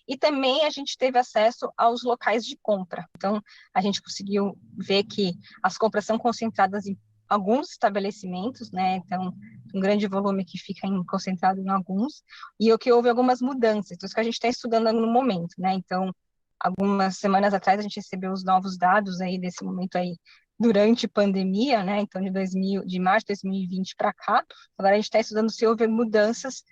E também a gente teve acesso aos locais de compra. Então, a gente conseguiu ver que as compras são concentradas em alguns estabelecimentos, né? Então, um grande volume que fica concentrado em alguns, e o que houve algumas mudanças, então isso que a gente está estudando no momento, né? Então, algumas semanas atrás a gente recebeu os novos dados aí desse momento aí durante a pandemia, né? Então, de março de 2020 para cá, agora a gente está estudando se houve mudanças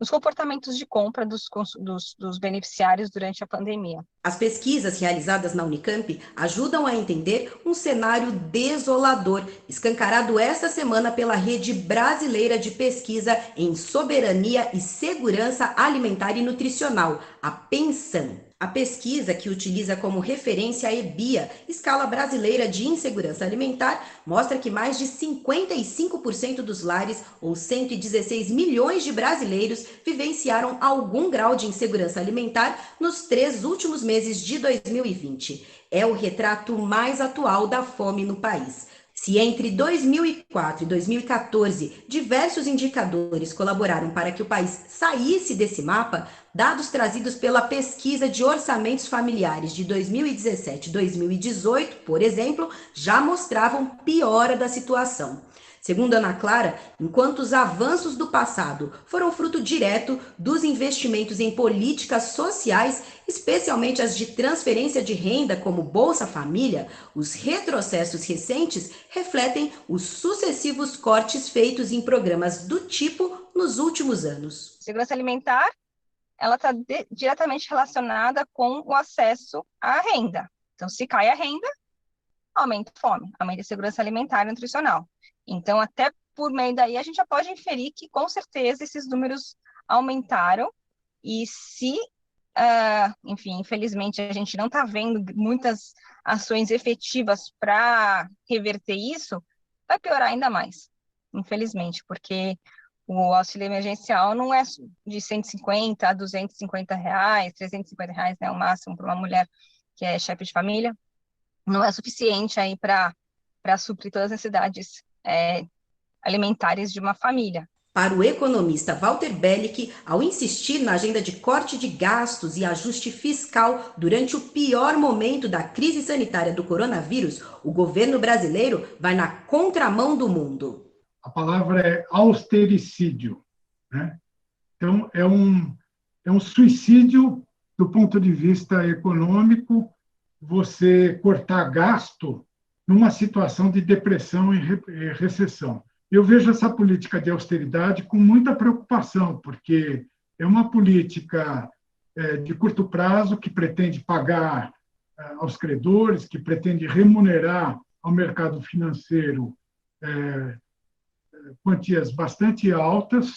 nos comportamentos de compra dos beneficiários durante a pandemia. As pesquisas realizadas na Unicamp ajudam a entender um cenário desolador, escancarado esta semana pela Rede Brasileira de Pesquisa em Soberania e Segurança Alimentar e Nutricional, a PENSAN. A pesquisa, que utiliza como referência a EBIA, Escala Brasileira de Insegurança Alimentar, mostra que mais de 55% dos lares, ou 116 milhões de brasileiros, vivenciaram algum grau de insegurança alimentar nos 3 últimos meses de 2020. É o retrato mais atual da fome no país. Se entre 2004 e 2014 diversos indicadores colaboraram para que o país saísse desse mapa, dados trazidos pela Pesquisa de Orçamentos Familiares de 2017 e 2018, por exemplo, já mostravam piora da situação. Segundo Ana Clara, enquanto os avanços do passado foram fruto direto dos investimentos em políticas sociais, especialmente as de transferência de renda como Bolsa Família, os retrocessos recentes refletem os sucessivos cortes feitos em programas do tipo nos últimos anos. Segurança alimentar, ela está diretamente relacionada com o acesso à renda. Então, se cai a renda, aumenta a fome, aumenta a segurança alimentar e nutricional. Então, até por meio daí, a gente já pode inferir que, com certeza, esses números aumentaram. E se, enfim, infelizmente, a gente não está vendo muitas ações efetivas para reverter isso, vai piorar ainda mais, infelizmente, porque o auxílio emergencial não é de 150 a 250 reais, 350 reais, né, o máximo para uma mulher que é chefe de família, não é suficiente aí para suprir todas as necessidades alimentares de uma família. Para o economista Walter Bellick, ao insistir na agenda de corte de gastos e ajuste fiscal durante o pior momento da crise sanitária do coronavírus, o governo brasileiro vai na contramão do mundo. A palavra é austericídio, né? Então, é um suicídio do ponto de vista econômico, você cortar gasto numa situação de depressão e recessão. Eu vejo essa política de austeridade com muita preocupação, porque é uma política de curto prazo que pretende pagar aos credores, que pretende remunerar ao mercado financeiro quantias bastante altas,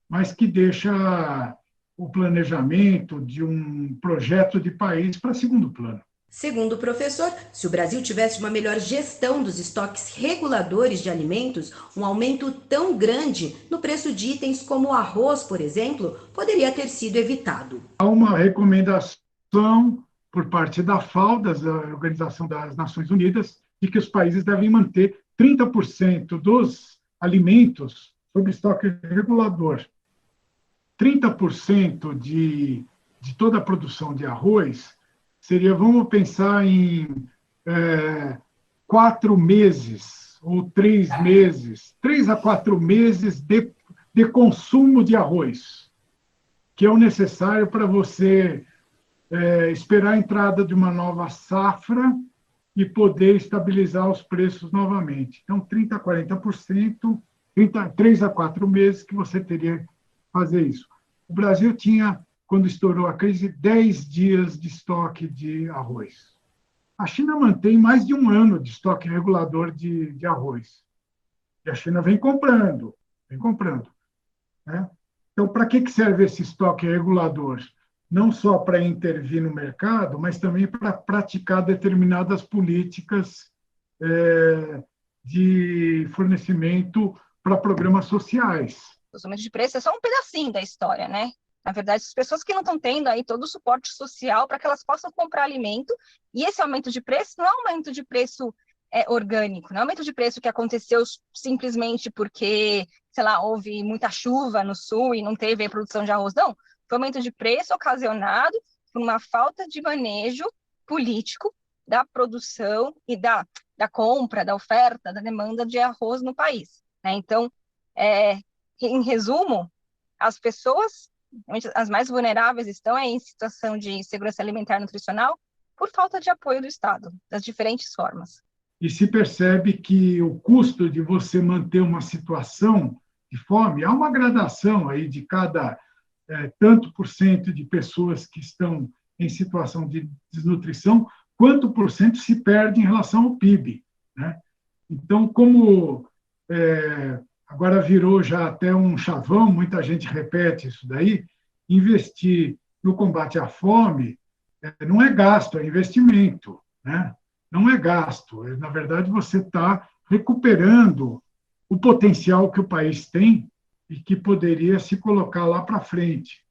mas que deixa o planejamento de um projeto de país para segundo plano. Segundo o professor, se o Brasil tivesse uma melhor gestão dos estoques reguladores de alimentos, um aumento tão grande no preço de itens como o arroz, por exemplo, poderia ter sido evitado. Há uma recomendação por parte da FAO, da Organização das Nações Unidas, de que os países devem manter 30% dos alimentos sob estoque regulador. 30% de toda a produção de arroz seria, vamos pensar em 4 meses ou 3 meses, 3 a 4 meses de consumo de arroz, que é o necessário para você esperar a entrada de uma nova safra e poder estabilizar os preços novamente. Então, 30% a 40%, 3 a 4 meses que você teria que fazer isso. O Brasil tinha, quando estourou a crise, 10 dias de estoque de arroz. A China mantém mais de 1 ano de estoque regulador de arroz. E a China vem comprando. Né? Então, para que serve esse estoque regulador? Não só para intervir no mercado, mas também para praticar determinadas políticas de fornecimento para programas sociais. Os aumentos de preço é só um pedacinho da história, né? Na verdade, as pessoas que não estão tendo aí todo o suporte social para que elas possam comprar alimento, e esse aumento de preço não é um aumento de preço orgânico, não é um aumento de preço que aconteceu simplesmente porque, sei lá, houve muita chuva no sul e não teve a produção de arroz, não. Foi um aumento de preço ocasionado por uma falta de manejo político da produção e da compra, da oferta, da demanda de arroz no país, né? Então, em resumo, as pessoas, as mais vulneráveis, estão em situação de segurança alimentar e nutricional por falta de apoio do Estado, das diferentes formas. E se percebe que o custo de você manter uma situação de fome, há uma gradação aí de cada tanto por cento de pessoas que estão em situação de desnutrição, quanto por cento se perde em relação ao PIB, né? Então, como agora virou já até um chavão, muita gente repete isso daí, investir no combate à fome não é gasto, é investimento, né? Não é gasto, na verdade você está recuperando o potencial que o país tem e que poderia se colocar lá para frente.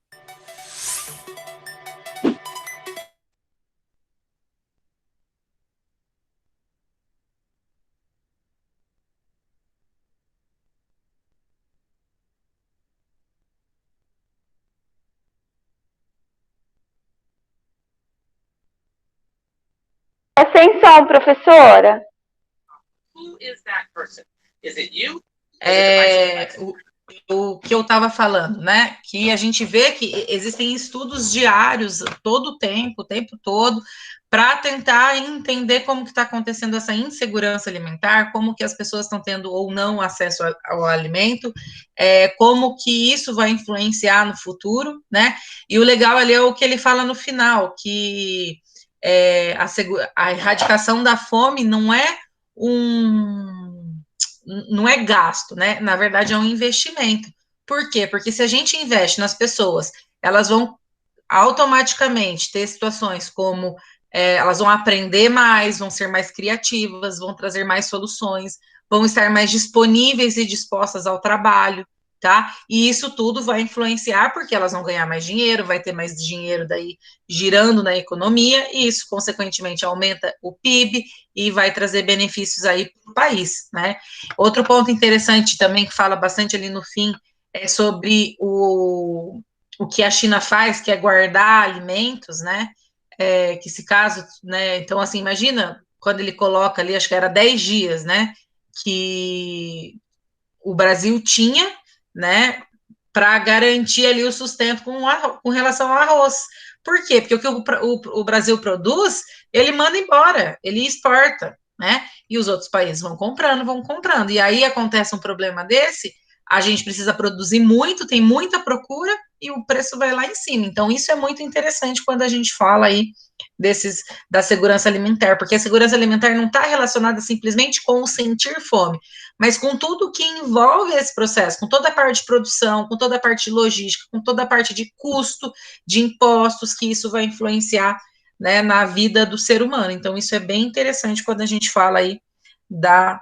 Sem som, professora. Who is that person? Is it you? o que eu estava falando, né? Que a gente vê que existem estudos diários todo o tempo todo, para tentar entender como que está acontecendo essa insegurança alimentar, como que as pessoas estão tendo ou não acesso ao alimento, como que isso vai influenciar no futuro, né? E o legal ali é o que ele fala no final, que a erradicação da fome não é gasto, né? Na verdade, é um investimento. Por quê? Porque se a gente investe nas pessoas, elas vão automaticamente ter situações como elas vão aprender mais, vão ser mais criativas, vão trazer mais soluções, vão estar mais disponíveis e dispostas ao trabalho, tá? E isso tudo vai influenciar porque elas vão ganhar mais dinheiro, vai ter mais dinheiro daí girando na economia, e isso, consequentemente, aumenta o PIB e vai trazer benefícios aí para o país, né? Outro ponto interessante também, que fala bastante ali no fim, é sobre o que a China faz, que é guardar alimentos, né? Que se caso, né? Então, assim, imagina quando ele coloca ali, acho que era 10 dias, né? Que o Brasil tinha, né? Para garantir ali o sustento com relação ao arroz. Por quê? Porque o que o Brasil produz, ele manda embora, ele exporta, né? E os outros países vão comprando. E aí acontece um problema desse, a gente precisa produzir muito, tem muita procura e o preço vai lá em cima. Então, isso é muito interessante quando a gente fala aí da segurança alimentar, porque a segurança alimentar não está relacionada simplesmente com o sentir fome, mas com tudo que envolve esse processo, com toda a parte de produção, com toda a parte de logística, com toda a parte de custo, de impostos, que isso vai influenciar, né, na vida do ser humano. Então, isso é bem interessante quando a gente fala aí da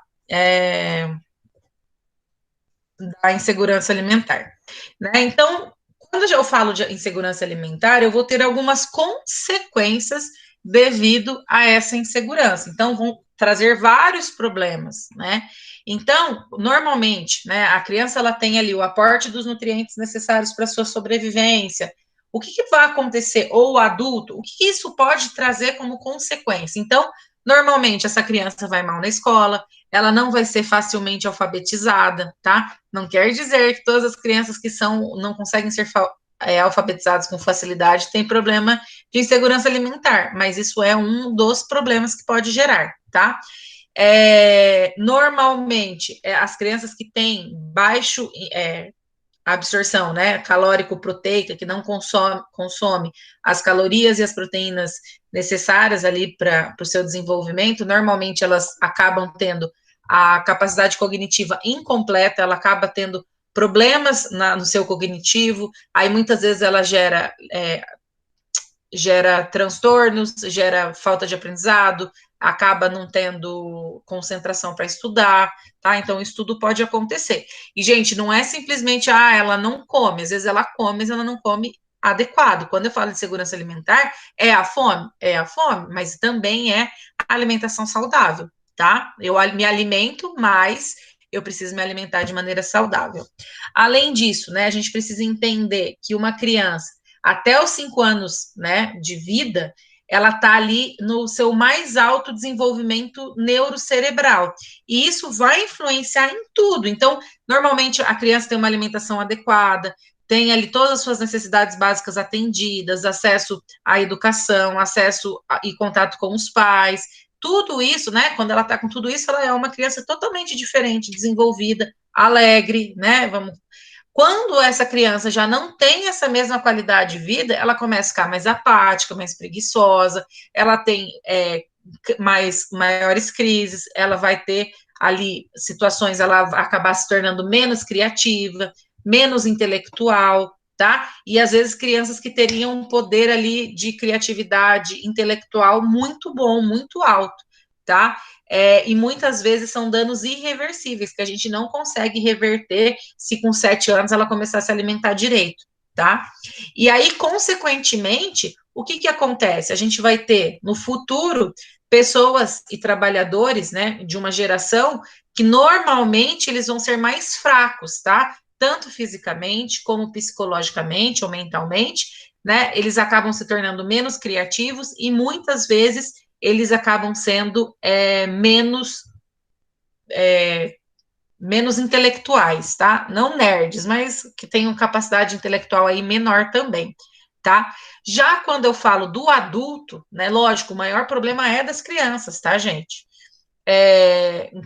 insegurança alimentar, né? Então, quando eu falo de insegurança alimentar, eu vou ter algumas consequências devido a essa insegurança. Então, vão trazer vários problemas, né? Então, normalmente, né, a criança ela tem ali o aporte dos nutrientes necessários para sua sobrevivência. O que vai acontecer, ou o adulto, o que isso pode trazer como consequência? Então, normalmente, essa criança vai mal na escola, ela não vai ser facilmente alfabetizada, tá? Não quer dizer que todas as crianças que não conseguem ser alfabetizadas com facilidade têm problema de insegurança alimentar, mas isso é um dos problemas que pode gerar, tá? Normalmente, as crianças que têm baixo absorção, né, calórico-proteica, que não consome as calorias e as proteínas necessárias ali para o seu desenvolvimento, normalmente elas acabam tendo a capacidade cognitiva incompleta, ela acaba tendo problemas no seu cognitivo, aí muitas vezes ela gera transtornos, gera falta de aprendizado, acaba não tendo concentração para estudar, tá? Então, isso tudo pode acontecer. E, gente, não é simplesmente, ela não come, às vezes ela come, mas ela não come adequado. Quando eu falo de segurança alimentar, é a fome, mas também é a alimentação saudável, tá? Eu me alimento, mas eu preciso me alimentar de maneira saudável. Além disso, né, a gente precisa entender que uma criança até os 5 anos, né, de vida, ela está ali no seu mais alto desenvolvimento neurocerebral. E isso vai influenciar em tudo. Então, normalmente, a criança tem uma alimentação adequada, tem ali todas as suas necessidades básicas atendidas, acesso à educação, acesso e contato com os pais. Tudo isso, né, quando ela está com tudo isso, ela é uma criança totalmente diferente, desenvolvida, alegre, né, quando essa criança já não tem essa mesma qualidade de vida, ela começa a ficar mais apática, mais preguiçosa, ela tem maiores crises, ela vai ter ali situações, ela vai acabar se tornando menos criativa, menos intelectual, tá? E às vezes crianças que teriam um poder ali de criatividade intelectual muito bom, muito alto, tá? E muitas vezes são danos irreversíveis, que a gente não consegue reverter se com 7 anos ela começar a se alimentar direito, tá? E aí, consequentemente, o que acontece? A gente vai ter, no futuro, pessoas e trabalhadores, né, de uma geração que normalmente eles vão ser mais fracos, tá? Tanto fisicamente, como psicologicamente ou mentalmente, né? Eles acabam se tornando menos criativos e muitas vezes eles acabam sendo menos menos intelectuais, tá? Não nerds, mas que tenham capacidade intelectual aí menor também, tá? Já quando eu falo do adulto, né, lógico, o maior problema é das crianças, tá, gente?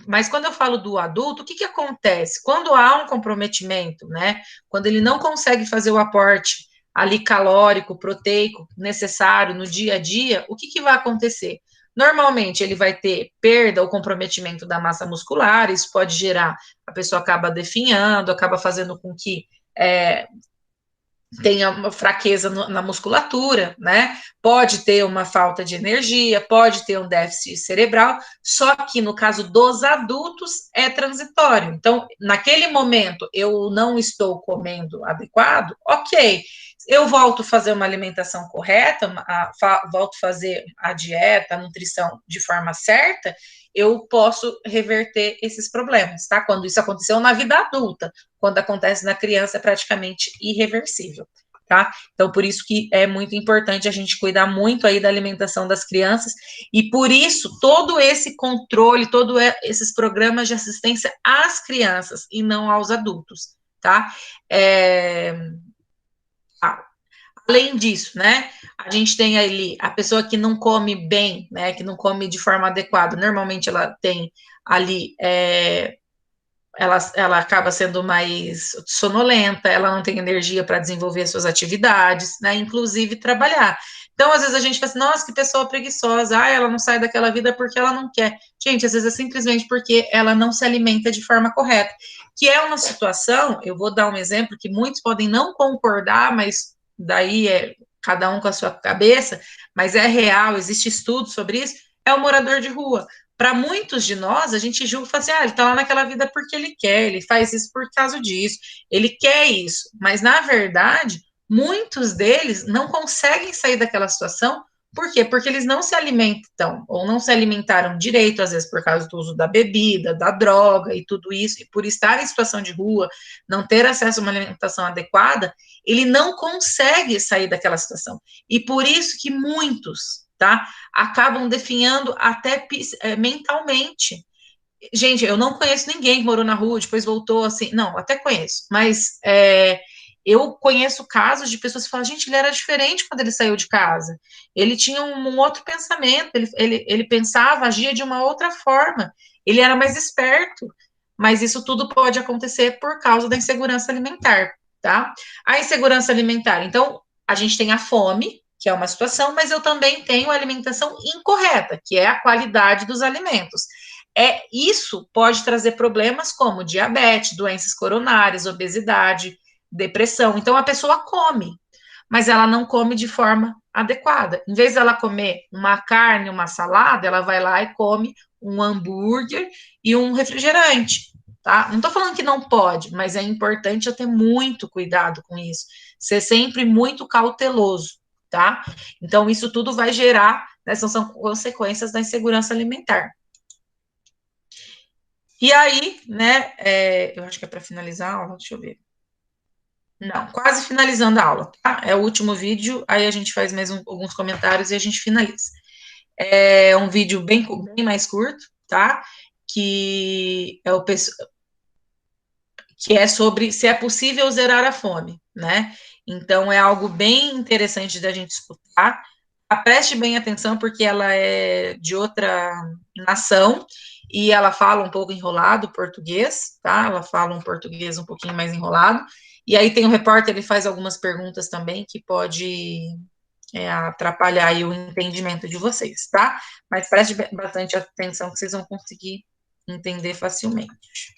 Mas quando eu falo do adulto, o que que acontece? Quando há um comprometimento, né? Quando ele não consegue fazer o aporte ali calórico, proteico necessário no dia a dia, o que que vai acontecer? Normalmente ele vai ter perda ou comprometimento da massa muscular, isso pode gerar, a pessoa acaba definhando, acaba fazendo com que tenha uma fraqueza na musculatura, né? Pode ter uma falta de energia, pode ter um déficit cerebral, só que no caso dos adultos é transitório. Então, naquele momento eu não estou comendo adequado, ok. Eu volto a fazer uma alimentação correta, volto a fazer a dieta, a nutrição de forma certa, eu posso reverter esses problemas, tá? Quando isso aconteceu na vida adulta, quando acontece na criança é praticamente irreversível, tá? Então, por isso que é muito importante a gente cuidar muito aí da alimentação das crianças e por isso todo esse controle, todos esses programas de assistência às crianças e não aos adultos, tá? Além disso, né, a gente tem ali a pessoa que não come bem, né, que não come de forma adequada, normalmente ela tem ali ela acaba sendo mais sonolenta, ela não tem energia para desenvolver as suas atividades, né? Inclusive trabalhar. Então, às vezes a gente fala assim, nossa, que pessoa preguiçosa, ela não sai daquela vida porque ela não quer. Gente, às vezes é simplesmente porque ela não se alimenta de forma correta. Que é uma situação, eu vou dar um exemplo que muitos podem não concordar, mas daí é cada um com a sua cabeça, mas é real, existe estudo sobre isso, é o morador de rua. Para muitos de nós, a gente julga e fala assim, ele está lá naquela vida porque ele quer, ele faz isso por causa disso, ele quer isso. Mas, na verdade, muitos deles não conseguem sair daquela situação, por quê? Porque eles não se alimentam, ou não se alimentaram direito, às vezes por causa do uso da bebida, da droga e tudo isso, e por estar em situação de rua, não ter acesso a uma alimentação adequada, ele não consegue sair daquela situação. E por isso que muitos, tá? Acabam definhando até mentalmente. Gente, eu não conheço ninguém que morou na rua, depois voltou assim. Não, até conheço, mas eu conheço casos de pessoas que falam, gente, ele era diferente quando ele saiu de casa. Ele tinha um outro pensamento, ele pensava, agia de uma outra forma, ele era mais esperto. Mas isso tudo pode acontecer por causa da insegurança alimentar, tá? A insegurança alimentar, então, a gente tem a fome, que é uma situação, mas eu também tenho a alimentação incorreta, que é a qualidade dos alimentos. Isso pode trazer problemas como diabetes, doenças coronárias, obesidade, depressão. Então a pessoa come, mas ela não come de forma adequada. Em vez dela comer uma carne, uma salada, ela vai lá e come um hambúrguer e um refrigerante. Tá? Não estou falando que não pode, mas é importante eu ter muito cuidado com isso, ser sempre muito cauteloso, tá? Então, isso tudo vai gerar, né, são consequências da insegurança alimentar. E aí, né, eu acho que é para finalizar a aula, deixa eu ver. Não, quase finalizando a aula, tá? É o último vídeo, aí a gente faz mais alguns comentários e a gente finaliza. É um vídeo bem mais curto, tá? Que é sobre se é possível zerar a fome, né? Então é algo bem interessante da gente escutar. Preste bem atenção porque ela é de outra nação e ela fala um pouco enrolado português, tá? Ela fala um português um pouquinho mais enrolado. E aí tem o repórter, ele faz algumas perguntas também que pode atrapalhar aí o entendimento de vocês, tá? Mas preste bastante atenção que vocês vão conseguir entender facilmente.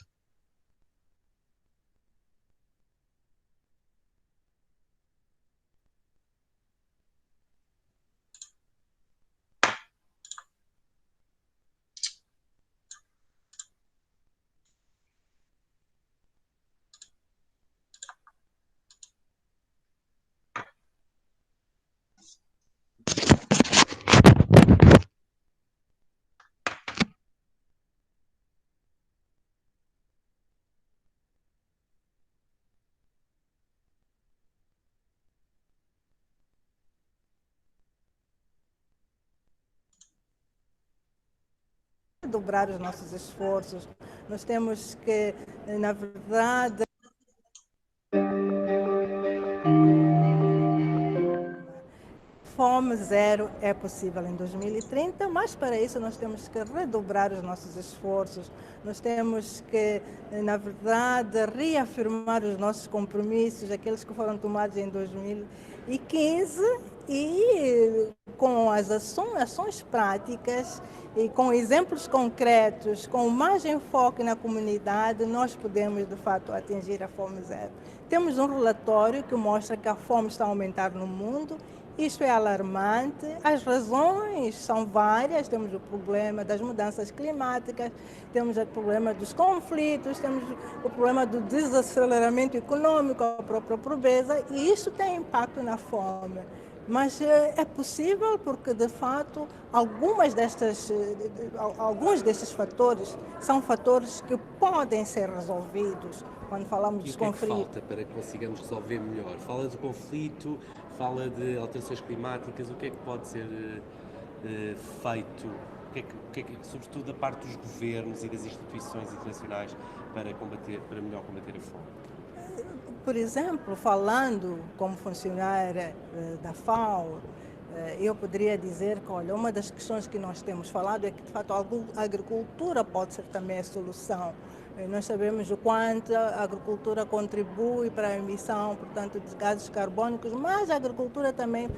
Dobrar os nossos esforços Nós temos que, na verdade, fome zero é possível em 2030, mas para isso nós temos que redobrar os nossos esforços, nós temos que, na verdade, reafirmar os nossos compromissos, aqueles que foram tomados em 2015, e com as ações práticas e com exemplos concretos, com mais enfoque na comunidade, nós podemos, de fato, atingir a fome zero. Temos um relatório que mostra que a fome está a aumentar no mundo. Isto é alarmante, as razões são várias, temos o problema das mudanças climáticas, temos o problema dos conflitos, temos o problema do desaceleramento econômico, a própria pobreza, e isso tem impacto na fome. Mas é possível porque, de fato, alguns destes fatores são fatores que podem ser resolvidos quando falamos dos conflitos. E o que é que falta para que consigamos resolver melhor? Fala do conflito, fala de alterações climáticas, o que é que pode ser feito, sobretudo da parte dos governos e das instituições internacionais para melhor combater a fome? Por exemplo, falando como funcionária da FAO, eu poderia dizer que, olha, uma das questões que nós temos falado é que, de fato, a agricultura pode ser também a solução. Nós sabemos o quanto a agricultura contribui para a emissão, portanto, de gases carbônicos, mas a agricultura também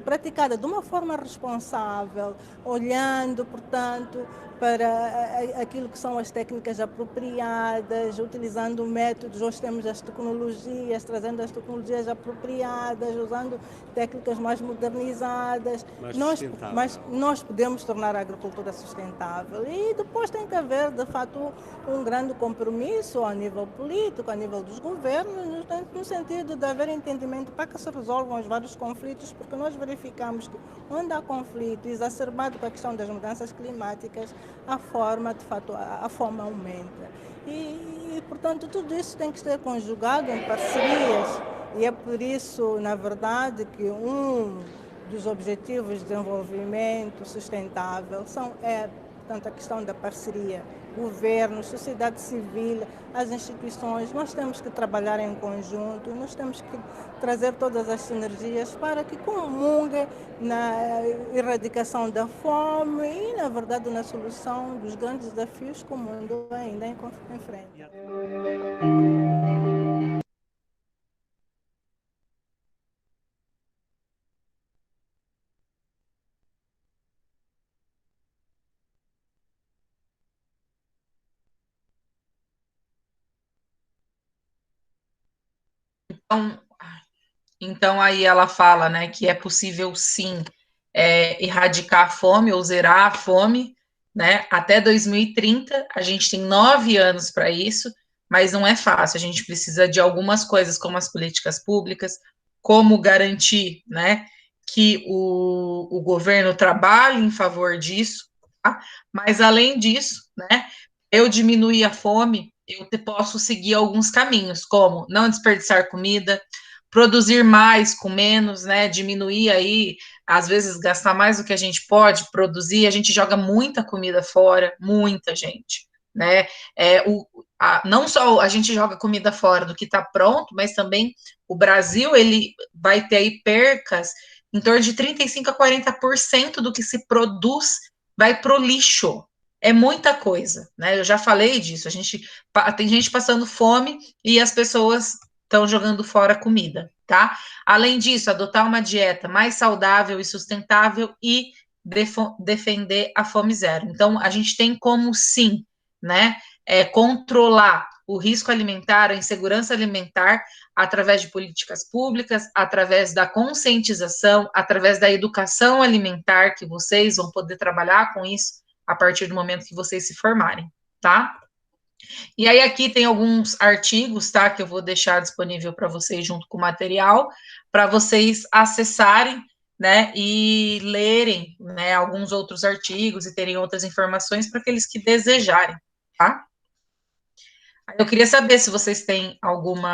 praticada de uma forma responsável, olhando, portanto, para aquilo que são as técnicas apropriadas, utilizando métodos, hoje temos as tecnologias, trazendo as tecnologias apropriadas, usando técnicas mais modernizadas. Mas nós podemos tornar a agricultura sustentável. E depois tem que haver, de fato, um grande compromisso a nível político, a nível dos governos, no sentido de haver entendimento para que se resolvam os vários conflitos, porque nós verificamos que onde há conflito exacerbado com a questão das mudanças climáticas, a fome aumenta. E, portanto, tudo isso tem que ser conjugado em parcerias. E é por isso, na verdade, que um dos objetivos de desenvolvimento sustentável portanto, a questão da parceria. Governo, sociedade civil, as instituições, nós temos que trabalhar em conjunto, nós temos que trazer todas as sinergias para que comunguem na erradicação da fome e, na verdade, na solução dos grandes desafios que o mundo ainda enfrenta. Então aí ela fala, né, que é possível sim erradicar a fome ou zerar a fome, né, até 2030. A gente tem 9 anos para isso, mas não é fácil. A gente precisa de algumas coisas, como as políticas públicas, como garantir, né, que o governo trabalhe em favor disso, tá? Mas além disso, né, eu diminuir a fome, eu posso seguir alguns caminhos, como não desperdiçar comida, produzir mais com menos, né? Diminuir aí, às vezes gastar mais do que a gente pode produzir. A gente joga muita comida fora, muita gente, né? Não só a gente joga comida fora do que está pronto, mas também o Brasil ele vai ter aí percas em torno de 35% a 40% do que se produz vai para o lixo. É muita coisa, né? Eu já falei disso. Tem gente passando fome e as pessoas estão jogando fora comida, tá? Além disso, adotar uma dieta mais saudável e sustentável e defender a fome zero. Então, a gente tem como, sim, né, controlar o risco alimentar, a insegurança alimentar, através de políticas públicas, através da conscientização, através da educação alimentar, que vocês vão poder trabalhar com isso a partir do momento que vocês se formarem, tá? E aí aqui tem alguns artigos, tá, que eu vou deixar disponível para vocês junto com o material, para vocês acessarem, né, e lerem, né, alguns outros artigos e terem outras informações para aqueles que desejarem, tá? Eu queria saber se vocês têm alguma